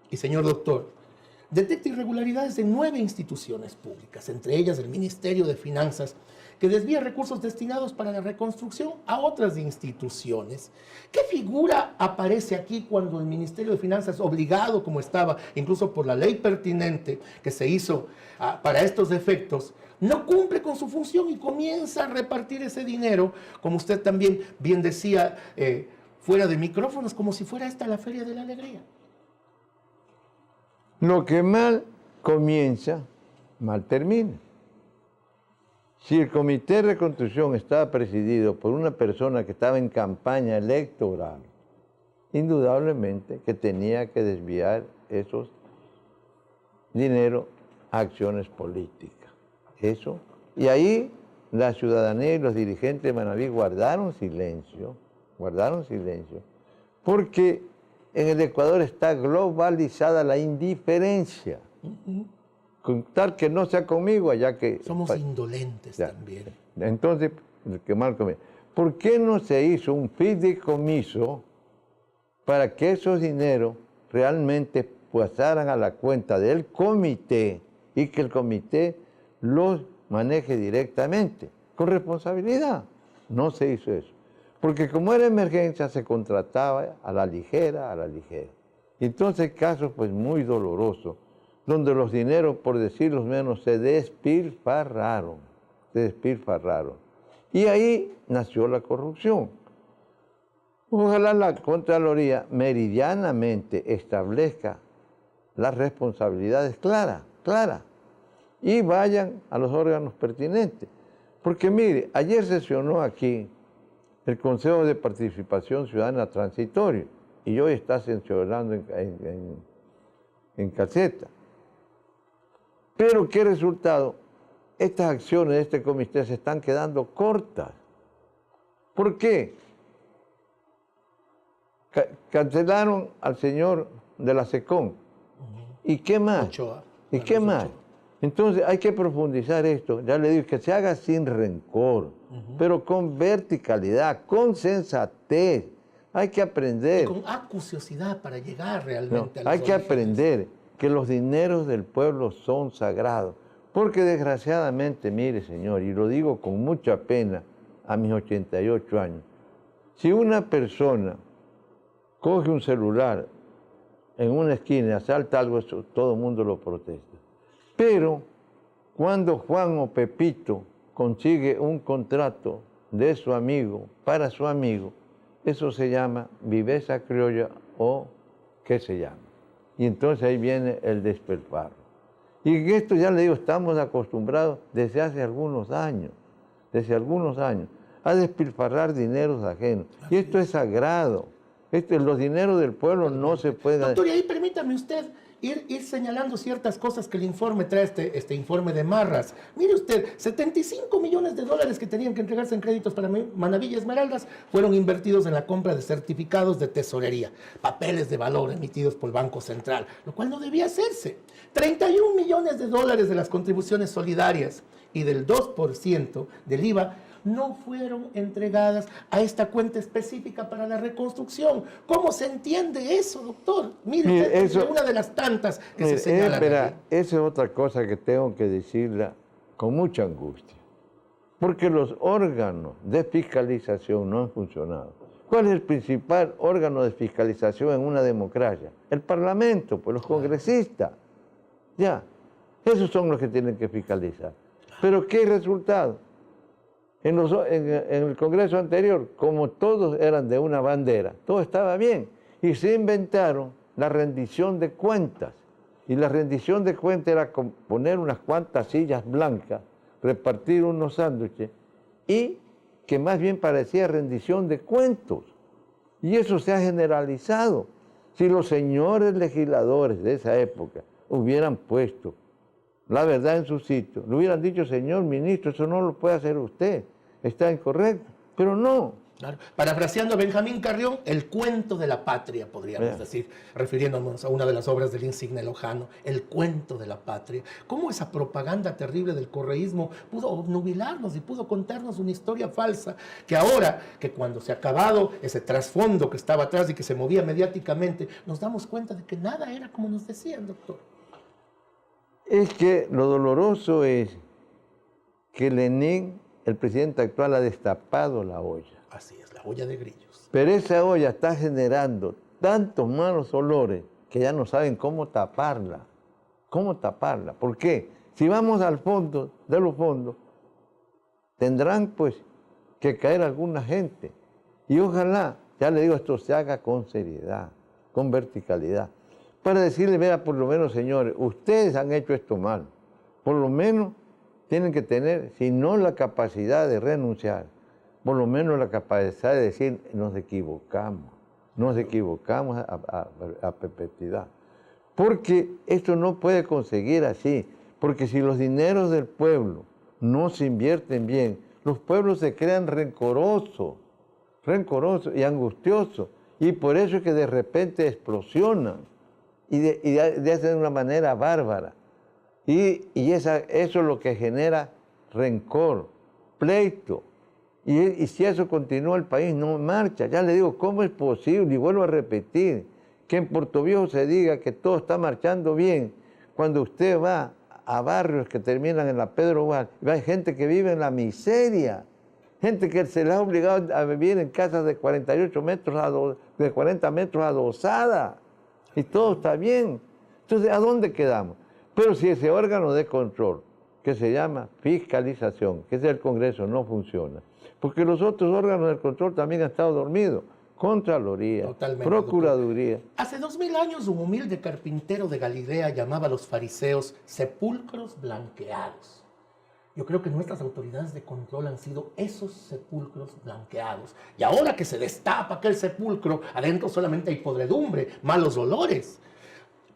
y señor doctor, detecta irregularidades en 9 instituciones públicas, entre ellas el Ministerio de Finanzas, que desvía recursos destinados para la reconstrucción a otras instituciones. ¿Qué figura aparece aquí cuando el Ministerio de Finanzas, obligado como estaba, incluso por la ley pertinente que se hizo para estos efectos, no cumple con su función y comienza a repartir ese dinero, como usted también bien decía fuera de micrófonos, como si fuera esta la Feria de la Alegría? Lo que mal comienza, mal termina. Si el Comité de Reconstrucción estaba presidido por una persona que estaba en campaña electoral, indudablemente que tenía que desviar esos dinero a acciones políticas. Eso. Y ahí la ciudadanía y los dirigentes de Manabí guardaron silencio, porque en el Ecuador está globalizada la indiferencia. Con tal que no sea conmigo, allá que... Somos indolentes también. Entonces, que mal comienza. ¿Por qué no se hizo un fideicomiso para que esos dineros realmente pasaran a la cuenta del comité y que el comité los maneje directamente, con responsabilidad? No se hizo eso. Porque como era emergencia, se contrataba a la ligera. Entonces, casos pues muy dolorosos, donde los dineros, por decirlo menos, se despilfarraron. Y ahí nació la corrupción. Ojalá la Contraloría meridianamente establezca las responsabilidades claras, y vayan a los órganos pertinentes. Porque mire, ayer sesionó aquí el Consejo de Participación Ciudadana Transitorio y hoy está sesionando en caseta. Pero ¿qué resultado? Estas acciones de este comité se están quedando cortas. ¿Por qué? Cancelaron al señor de la SECON. ¿Y qué más? Ochoa. ¿Y qué más? Entonces hay que profundizar esto. Ya le digo, que se haga sin rencor, pero con verticalidad, con sensatez. Hay que aprender. Y con acuciosidad para llegar realmente a los Hay que orígenes. aprender que los dineros del pueblo son sagrados. Porque desgraciadamente, mire señor, y lo digo con mucha pena a mis 88 años, si una persona coge un celular en una esquina y asalta algo, eso, todo el mundo lo protesta. Pero cuando Juan o Pepito consigue un contrato de su amigo, para su amigo, eso se llama viveza criolla o qué se llama. Y entonces ahí viene el despilfarro. Y en esto ya le digo, estamos acostumbrados desde hace algunos años, a despilfarrar dineros ajenos. Y esto es sagrado. Los dineros del pueblo no se pueden... Doctor, y ahí permítame usted ir señalando ciertas cosas que el informe trae, este informe de Marras. Mire usted, 75 millones de dólares que tenían que entregarse en créditos para Manaví y Esmeraldas fueron invertidos en la compra de certificados de tesorería, papeles de valor emitidos por el Banco Central, lo cual no debía hacerse. 31 millones de dólares de las contribuciones solidarias y del 2% del IVA no fueron entregadas a esta cuenta específica para la reconstrucción. ¿Cómo se entiende eso, doctor? Mire, eso es una de las tantas que se señalan. Esa es otra cosa que tengo que decirla con mucha angustia. Porque los órganos de fiscalización no han funcionado. ¿Cuál es el principal órgano de fiscalización en una democracia? El Parlamento, pues los congresistas. Ya, esos son los que tienen que fiscalizar. Pero ¿qué resultado? En el Congreso anterior, como todos eran de una bandera, todo estaba bien. Y se inventaron la rendición de cuentas. Y la rendición de cuentas era poner unas cuantas sillas blancas, repartir unos sándwiches, y que más bien parecía rendición de cuentos. Y eso se ha generalizado. Si los señores legisladores de esa época hubieran puesto la verdad en su sitio, le hubieran dicho, señor ministro, eso no lo puede hacer usted, está incorrecto, pero no. Claro. Parafraseando a Benjamín Carrión, el cuento de la patria, podríamos decir, refiriéndonos a una de las obras del insigne Lojano, el cuento de la patria. ¿Cómo esa propaganda terrible del correísmo pudo obnubilarnos y pudo contarnos una historia falsa? Que ahora, que cuando se ha acabado ese trasfondo que estaba atrás y que se movía mediáticamente, nos damos cuenta de que nada era como nos decían, doctor. Es que lo doloroso es que Lenin, el presidente actual, ha destapado la olla. Así es, la olla de grillos. Pero esa olla está generando tantos malos olores que ya no saben cómo taparla. ¿Cómo taparla? ¿Por qué? Si vamos al fondo de los fondos, tendrán pues que caer alguna gente. Y ojalá, ya le digo, esto se haga con seriedad, con verticalidad. Para decirle, vea, por lo menos, señores, ustedes han hecho esto mal. Por lo menos tienen que tener, si no la capacidad de renunciar, por lo menos la capacidad de decir, nos equivocamos a perpetuidad. Porque esto no puede conseguir así, porque si los dineros del pueblo no se invierten bien, los pueblos se crean rencorosos y angustiosos, y por eso es que de repente explosionan, y de una manera bárbara. Y eso es lo que genera rencor, pleito. Y si eso continúa, el país no marcha. Ya le digo, ¿cómo es posible? Y vuelvo a repetir, que en Puerto Viejo se diga que todo está marchando bien, cuando usted va a barrios que terminan en la Pedro Gual, hay gente que vive en la miseria, gente que se les ha obligado a vivir en casas de 48 metros, de 40 metros adosadas, y todo está bien. Entonces, ¿a dónde quedamos? Pero si ese órgano de control, que se llama fiscalización, que es el Congreso, no funciona, porque los otros órganos de control también han estado dormidos, Contraloría, Procuraduría. Doctor. Hace 2000 años un humilde carpintero de Galilea llamaba a los fariseos sepulcros blanqueados. Yo creo que nuestras autoridades de control han sido esos sepulcros blanqueados. Y ahora que se destapa aquel sepulcro, adentro solamente hay podredumbre, malos olores.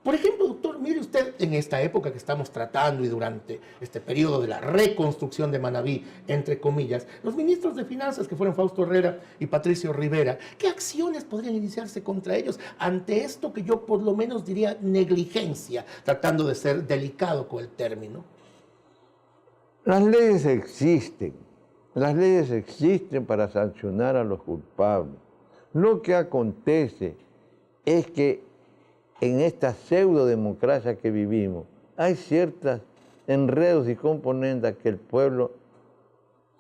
Por ejemplo, doctor, mire usted, en esta época que estamos tratando y durante este periodo de la reconstrucción de Manabí, entre comillas, los ministros de Finanzas, que fueron Fausto Herrera y Patricio Rivera, ¿qué acciones podrían iniciarse contra ellos ante esto que yo por lo menos diría negligencia, tratando de ser delicado con el término? Las leyes existen para sancionar a los culpables. Lo que acontece es que en esta pseudo-democracia que vivimos hay ciertas enredos y componendas que el pueblo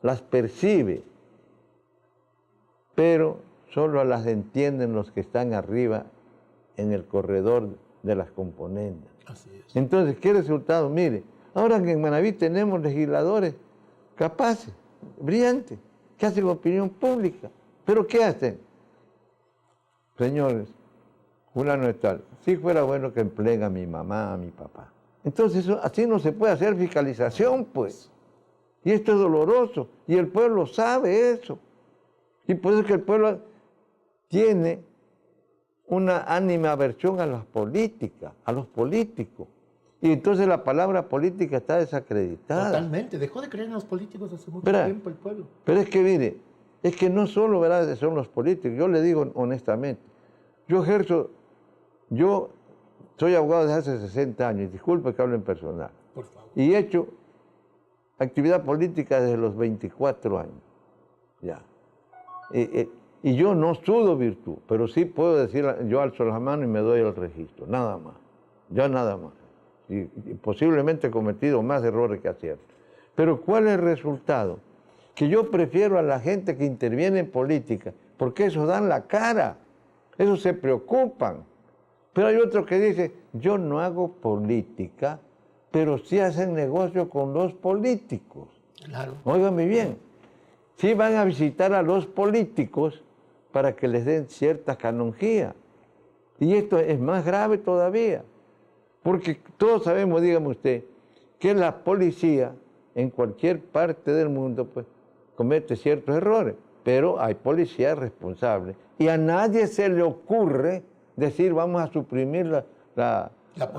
las percibe, pero solo las entienden los que están arriba en el corredor de las componendas. Así es. Entonces, ¿qué resultado? Mire, ahora que en Manabí tenemos legisladores capaces, brillantes, que hacen opinión pública. ¿Pero qué hacen? Señores, fulano de tal, si fuera bueno que empleen a mi mamá, a mi papá. Entonces, así no se puede hacer fiscalización, pues. Y esto es doloroso, y el pueblo sabe eso. Y por eso es que el pueblo tiene una animadversión a las políticas, a los políticos. Y entonces la palabra política está desacreditada. Totalmente, dejó de creer en los políticos hace mucho tiempo el pueblo. Pero es que mire, es que no solo, ¿verdad?, son los políticos. Yo le digo honestamente, yo soy abogado desde hace 60 años, disculpe que hable en personal. Por favor. Y he hecho actividad política desde los 24 años, ya. Y yo no sudo virtud, pero sí puedo decir, yo alzo las manos y me doy el registro, nada más, ya nada más. Y posiblemente he cometido más errores que aciertos. Pero ¿cuál es el resultado? Que yo prefiero a la gente que interviene en política, porque esos dan la cara, esos se preocupan. Pero hay otros que dicen, yo no hago política, pero sí hacen negocio con los políticos. Claro. Óigame bien, sí van a visitar a los políticos para que les den cierta canonjía. Y esto es más grave todavía. Porque todos sabemos, dígame usted, que la policía en cualquier parte del mundo pues, comete ciertos errores, pero hay policías responsables. Y a nadie se le ocurre decir vamos a suprimir la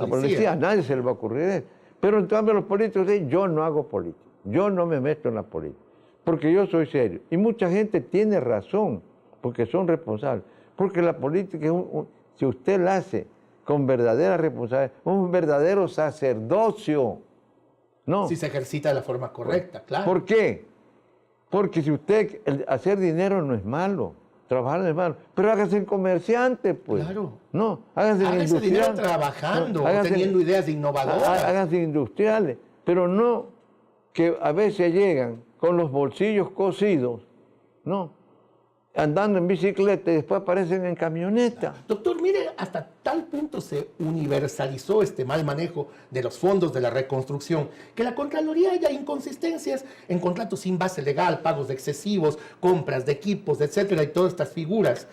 policía. A nadie se le va a ocurrir eso. Pero en cambio los políticos dicen yo no hago política, yo no me meto en la política, porque yo soy serio. Y mucha gente tiene razón, porque son responsables. Porque la política, si usted la hace con verdadera responsabilidad, un verdadero sacerdocio. No. Si se ejercita de la forma correcta, claro. ¿Por qué? Porque si usted, hacer dinero no es malo, trabajar no es malo, pero hágase comerciante, pues. Claro. No, hágase industrial. Dinero trabajando, teniendo ideas innovadoras. Hágase industriales, pero no que a veces llegan con los bolsillos cosidos, no, andando en bicicleta y después aparecen en camioneta. Doctor, mire, hasta tal punto se universalizó este mal manejo de los fondos de la reconstrucción que la Contraloría haya inconsistencias en contratos sin base legal, pagos excesivos, compras de equipos, etcétera, y todas estas figuras,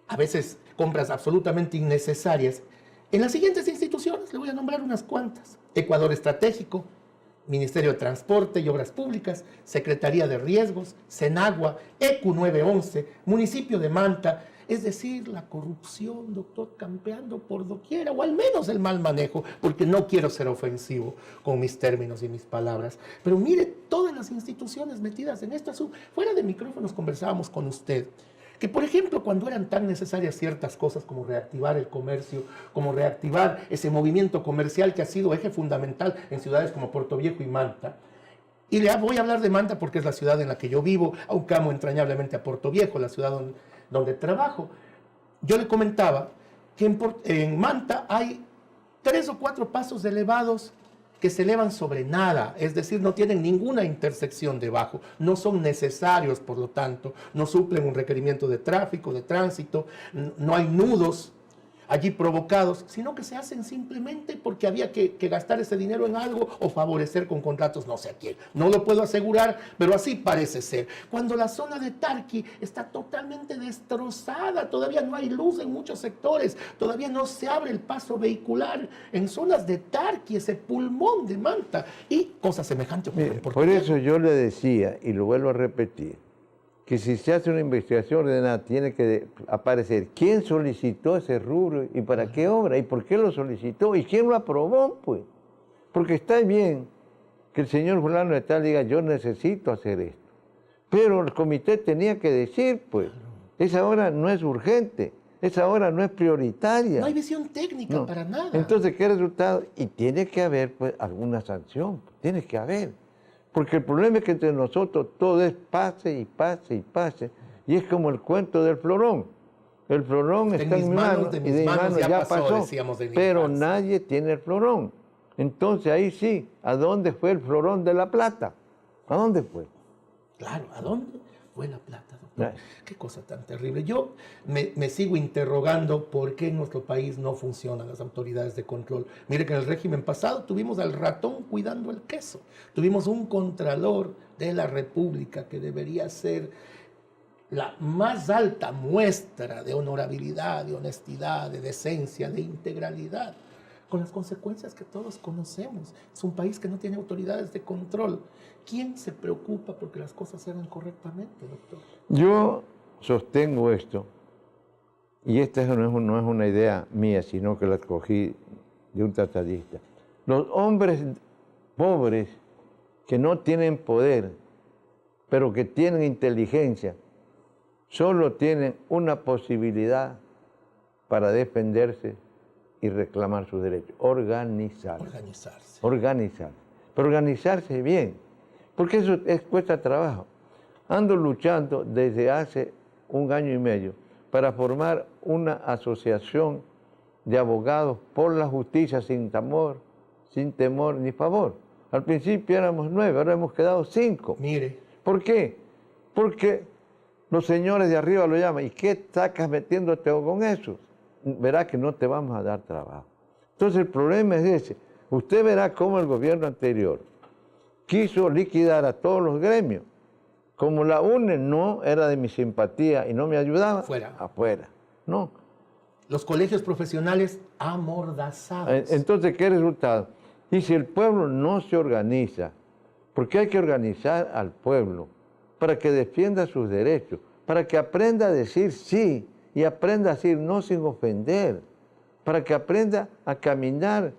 a veces compras absolutamente innecesarias. En las siguientes instituciones, le voy a nombrar unas cuantas: Ecuador Estratégico, Ministerio de Transporte y Obras Públicas, Secretaría de Riesgos, Senagua, ECU 911, Municipio de Manta. Es decir, la corrupción, doctor, campeando por doquiera, o al menos el mal manejo, porque no quiero ser ofensivo con mis términos y mis palabras. Pero mire, todas las instituciones metidas en esto. Fuera de micrófonos conversábamos con usted, que por ejemplo, cuando eran tan necesarias ciertas cosas como reactivar el comercio, como reactivar ese movimiento comercial que ha sido eje fundamental en ciudades como Puerto Viejo y Manta, y le voy a hablar de Manta porque es la ciudad en la que yo vivo, aunque amo entrañablemente a Puerto Viejo, la ciudad donde trabajo. Yo le comentaba que en Manta hay 3 o 4 pasos elevados que se elevan sobre nada, es decir, no tienen ninguna intersección debajo, no son necesarios, por lo tanto, no suplen un requerimiento de tráfico, de tránsito, no hay nudos. allí provocados, sino que se hacen simplemente porque había que gastar ese dinero en algo o favorecer con contratos no sé a quién. No lo puedo asegurar, pero así parece ser. Cuando la zona de Tarqui está totalmente destrozada, todavía no hay luz en muchos sectores, todavía no se abre el paso vehicular en zonas de Tarqui, ese pulmón de Manta, y cosas semejantes. Por eso yo le decía, y lo vuelvo a repetir, que si se hace una investigación ordenada, tiene que aparecer quién solicitó ese rubro y para qué obra y por qué lo solicitó y quién lo aprobó, pues. Porque está bien que el señor fulano de tal diga, yo necesito hacer esto. Pero el comité tenía que decir, pues, esa obra no es urgente, esa obra no es prioritaria. No hay visión técnica para nada. Entonces, ¿qué resultado? Y tiene que haber, pues, alguna sanción, tiene que haber. Porque el problema es que entre nosotros todo es pase y pase y pase. Y es como el cuento del florón. El florón está en mi mano y de mi mano ya pasó, pero nadie tiene el florón. Entonces ahí sí, ¿a dónde fue el florón de la plata? ¿A dónde fue? Claro, ¿a dónde fue la plata, doctor? Qué cosa tan terrible. Yo me sigo interrogando por qué en nuestro país no funcionan las autoridades de control. Mire que en el régimen pasado tuvimos al ratón cuidando el queso. Tuvimos un contralor de la República que debería ser la más alta muestra de honorabilidad, de honestidad, de decencia, de integralidad, con las consecuencias que todos conocemos. Es un país que no tiene autoridades de control. ¿Quién se preocupa porque las cosas se hagan correctamente, doctor? Yo sostengo esto, y esta no es una idea mía, sino que la cogí de un tratadista. Los hombres pobres que no tienen poder, pero que tienen inteligencia, solo tienen una posibilidad para defenderse y reclamar sus derechos: organizarse. Pero organizarse bien, porque eso cuesta trabajo. Ando luchando desde hace 1 año y medio para formar una asociación de abogados por la justicia sin temor ni favor. Al principio éramos 9, ahora hemos quedado 5. Mire. ¿Por qué? Porque los señores de arriba lo llaman. ¿Y qué sacas metiéndote con eso? Verá que no te vamos a dar trabajo. Entonces el problema es ese. Usted verá cómo el gobierno anterior quiso liquidar a todos los gremios. Como la UNE no era de mi simpatía y no me ayudaba, afuera. No. Los colegios profesionales amordazados. Entonces, ¿qué resultado? Y si el pueblo no se organiza, porque hay que organizar al pueblo para que defienda sus derechos, para que aprenda a decir sí y aprenda a decir no sin ofender, para que aprenda a caminar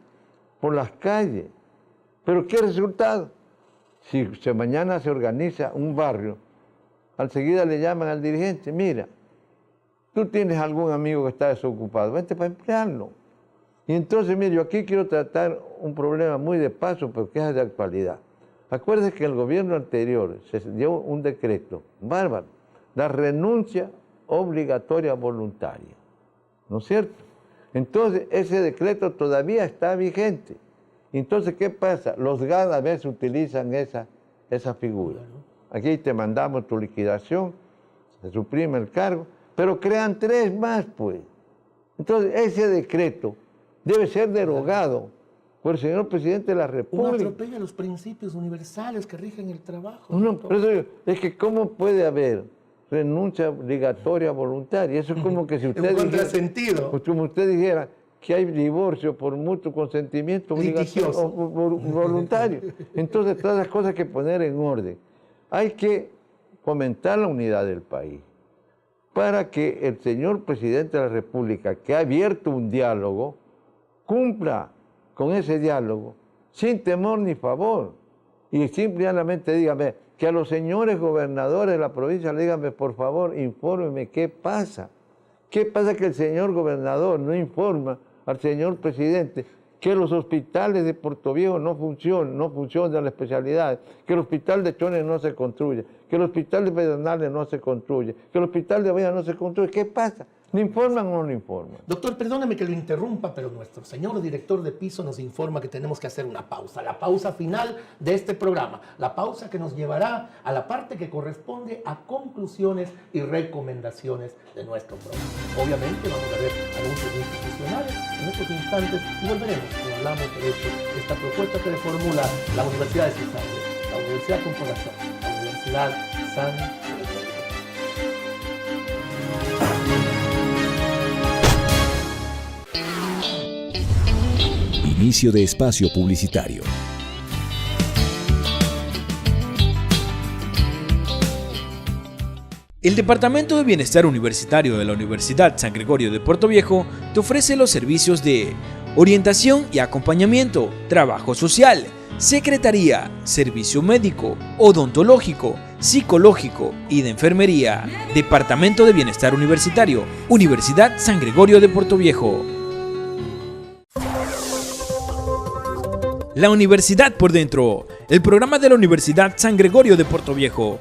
por las calles. ¿Pero qué resultado? Si mañana se organiza un barrio, al seguida le llaman al dirigente: mira, tú tienes algún amigo que está desocupado, vente para emplearlo. Y entonces, mire, yo aquí quiero tratar un problema muy de paso, porque es de actualidad. Acuérdese que el gobierno anterior se dio un decreto bárbaro, la renuncia obligatoria voluntaria, ¿no es cierto? Entonces, ese decreto todavía está vigente. Entonces, ¿qué pasa? Los GAD a veces utilizan esa figura. Aquí te mandamos tu liquidación, se suprime el cargo, pero crean 3 más, pues. Entonces, ese decreto debe ser derogado por el señor presidente de la República. Uno atropella los principios universales que rigen el trabajo. No, por eso digo, es que ¿cómo puede haber renuncia obligatoria voluntaria? Eso es como que si usted es un contrasentido. Como usted dijera que hay divorcio por mutuo consentimiento obligatorio voluntario. Entonces, todas las cosas hay que poner en orden. Hay que fomentar la unidad del país para que el señor presidente de la República, que ha abierto un diálogo, cumpla con ese diálogo sin temor ni favor. Y simplemente dígame, que a los señores gobernadores de la provincia le díganme, por favor, infórmeme qué pasa. ¿Qué pasa que el señor gobernador no informa al señor presidente que los hospitales de Portoviejo no funcionan las especialidades, que el hospital de Chones no se construye, que el hospital de Pedernales no se construye, que el hospital de Bahía no se construye? ¿Qué pasa? ¿Le informan o no le informan? Doctor, perdóneme que lo interrumpa, pero nuestro señor director de piso nos informa que tenemos que hacer una pausa, la pausa final de este programa, la pausa que nos llevará a la parte que corresponde a conclusiones y recomendaciones de nuestro programa. Obviamente vamos a ver anuncios institucionales en estos instantes y volveremos con Hablamos Derecho, esta propuesta que le formula la Universidad de Cizaña, la Universidad con Corazón, la Universidad San Gregorio. Inicio de espacio publicitario. El Departamento de Bienestar Universitario de la Universidad San Gregorio de Puerto Viejo te ofrece los servicios de orientación y acompañamiento, trabajo social, secretaría, servicio médico, odontológico, psicológico y de enfermería. Departamento de Bienestar Universitario, Universidad San Gregorio de Puerto Viejo. La Universidad por Dentro, el programa de la Universidad San Gregorio de Puerto Viejo,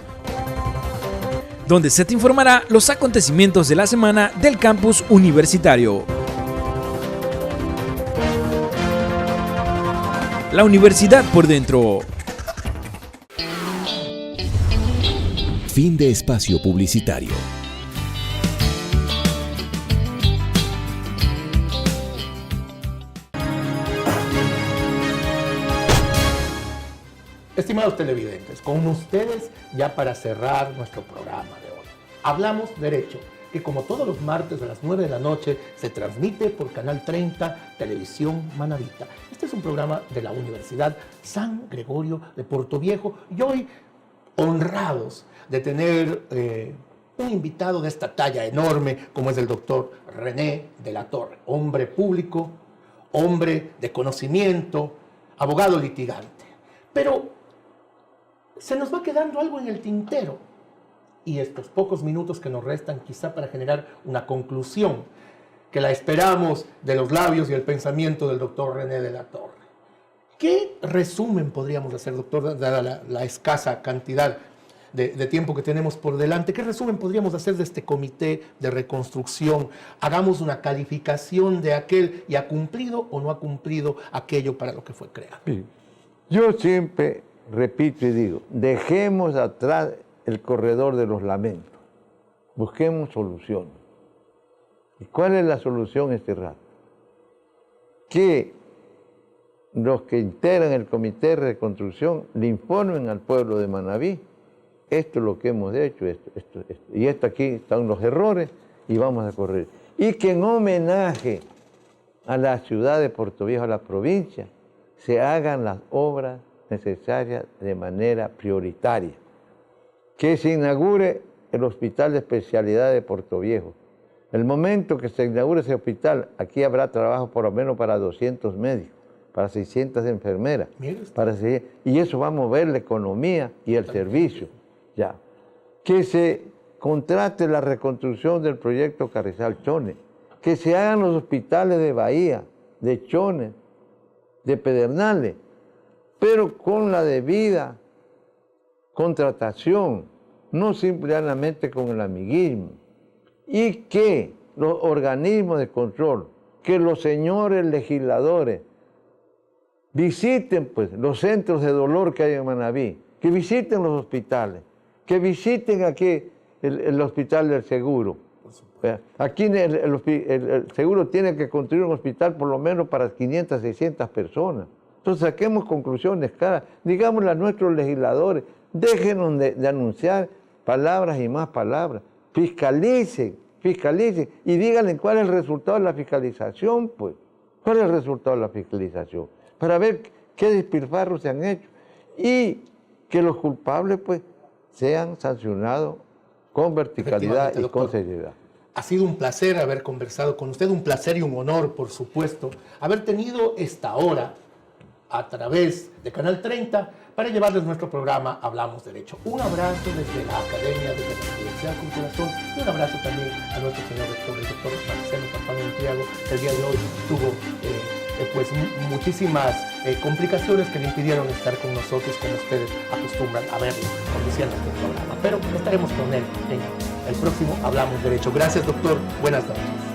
donde se te informará los acontecimientos de la semana del campus universitario. La Universidad por Dentro. Fin de espacio publicitario. Estimados televidentes, con ustedes ya para cerrar nuestro programa de hoy. Hablamos Derecho, que como todos los martes a las 9 de la noche se transmite por Canal 30, Televisión Manavita. Este es un programa de la Universidad San Gregorio de Puerto Viejo y hoy honrados de tener un invitado de esta talla enorme como es el doctor René de la Torre, hombre público, hombre de conocimiento, abogado litigante. Pero se nos va quedando algo en el tintero y estos pocos minutos que nos restan quizá para generar una conclusión que la esperamos de los labios y el pensamiento del doctor René de la Torre. ¿Qué resumen podríamos hacer, doctor, dada la escasa cantidad de tiempo que tenemos por delante? ¿Qué resumen podríamos hacer de este comité de reconstrucción? Hagamos una calificación de aquel y ha cumplido o no ha cumplido aquello para lo que fue creado. Sí. Yo siempre repito y digo, dejemos atrás el corredor de los lamentos, busquemos soluciones. ¿Y cuál es la solución este rato? Que los que integran el comité de reconstrucción le informen al pueblo de Manabí, esto es lo que hemos hecho, y aquí están los errores y vamos a correr. Y que en homenaje a la ciudad de Puerto Viejo, a la provincia, se hagan las obras necesarias de manera prioritaria. Que se inaugure el Hospital de Especialidad de Puerto Viejo. El momento que se inaugure ese hospital, aquí habrá trabajo por lo menos para 200 médicos, para 600 enfermeras, y eso va a mover la economía y el servicio. Ya. Que se contrate la reconstrucción del proyecto Carrizal-Chones, que se hagan los hospitales de Bahía, de Chones, de Pedernales, pero con la debida contratación, no simplemente con el amiguismo. Y que los organismos de control, que los señores legisladores visiten pues los centros de dolor que hay en Manabí, que visiten los hospitales, que visiten aquí el Hospital del Seguro. Aquí el Seguro tiene que construir un hospital por lo menos para 500, 600 personas. Entonces saquemos conclusiones claras, digámosle a nuestros legisladores, déjenos de anunciar palabras y más palabras, fiscalicen y díganle cuál es el resultado de la fiscalización, pues. ¿Cuál es el resultado de la fiscalización? Para ver qué despilfarros se han hecho y que los culpables, pues, sean sancionados con verticalidad y con seriedad. Ha sido un placer haber conversado con usted, un placer y un honor, por supuesto, haber tenido esta hora a través de Canal 30 para llevarles nuestro programa Hablamos Derecho. Un abrazo desde la Academia, desde la Universidad con Corazón, y un abrazo también a nuestro señor rector, el doctor Marcelo Campano Santiago, que el día de hoy tuvo pues muchísimas complicaciones que le impidieron estar con nosotros como ustedes acostumbran a verlo conduciendo este programa. Pero estaremos con él en El próximo Hablamos Derecho. Gracias, doctor. Buenas noches.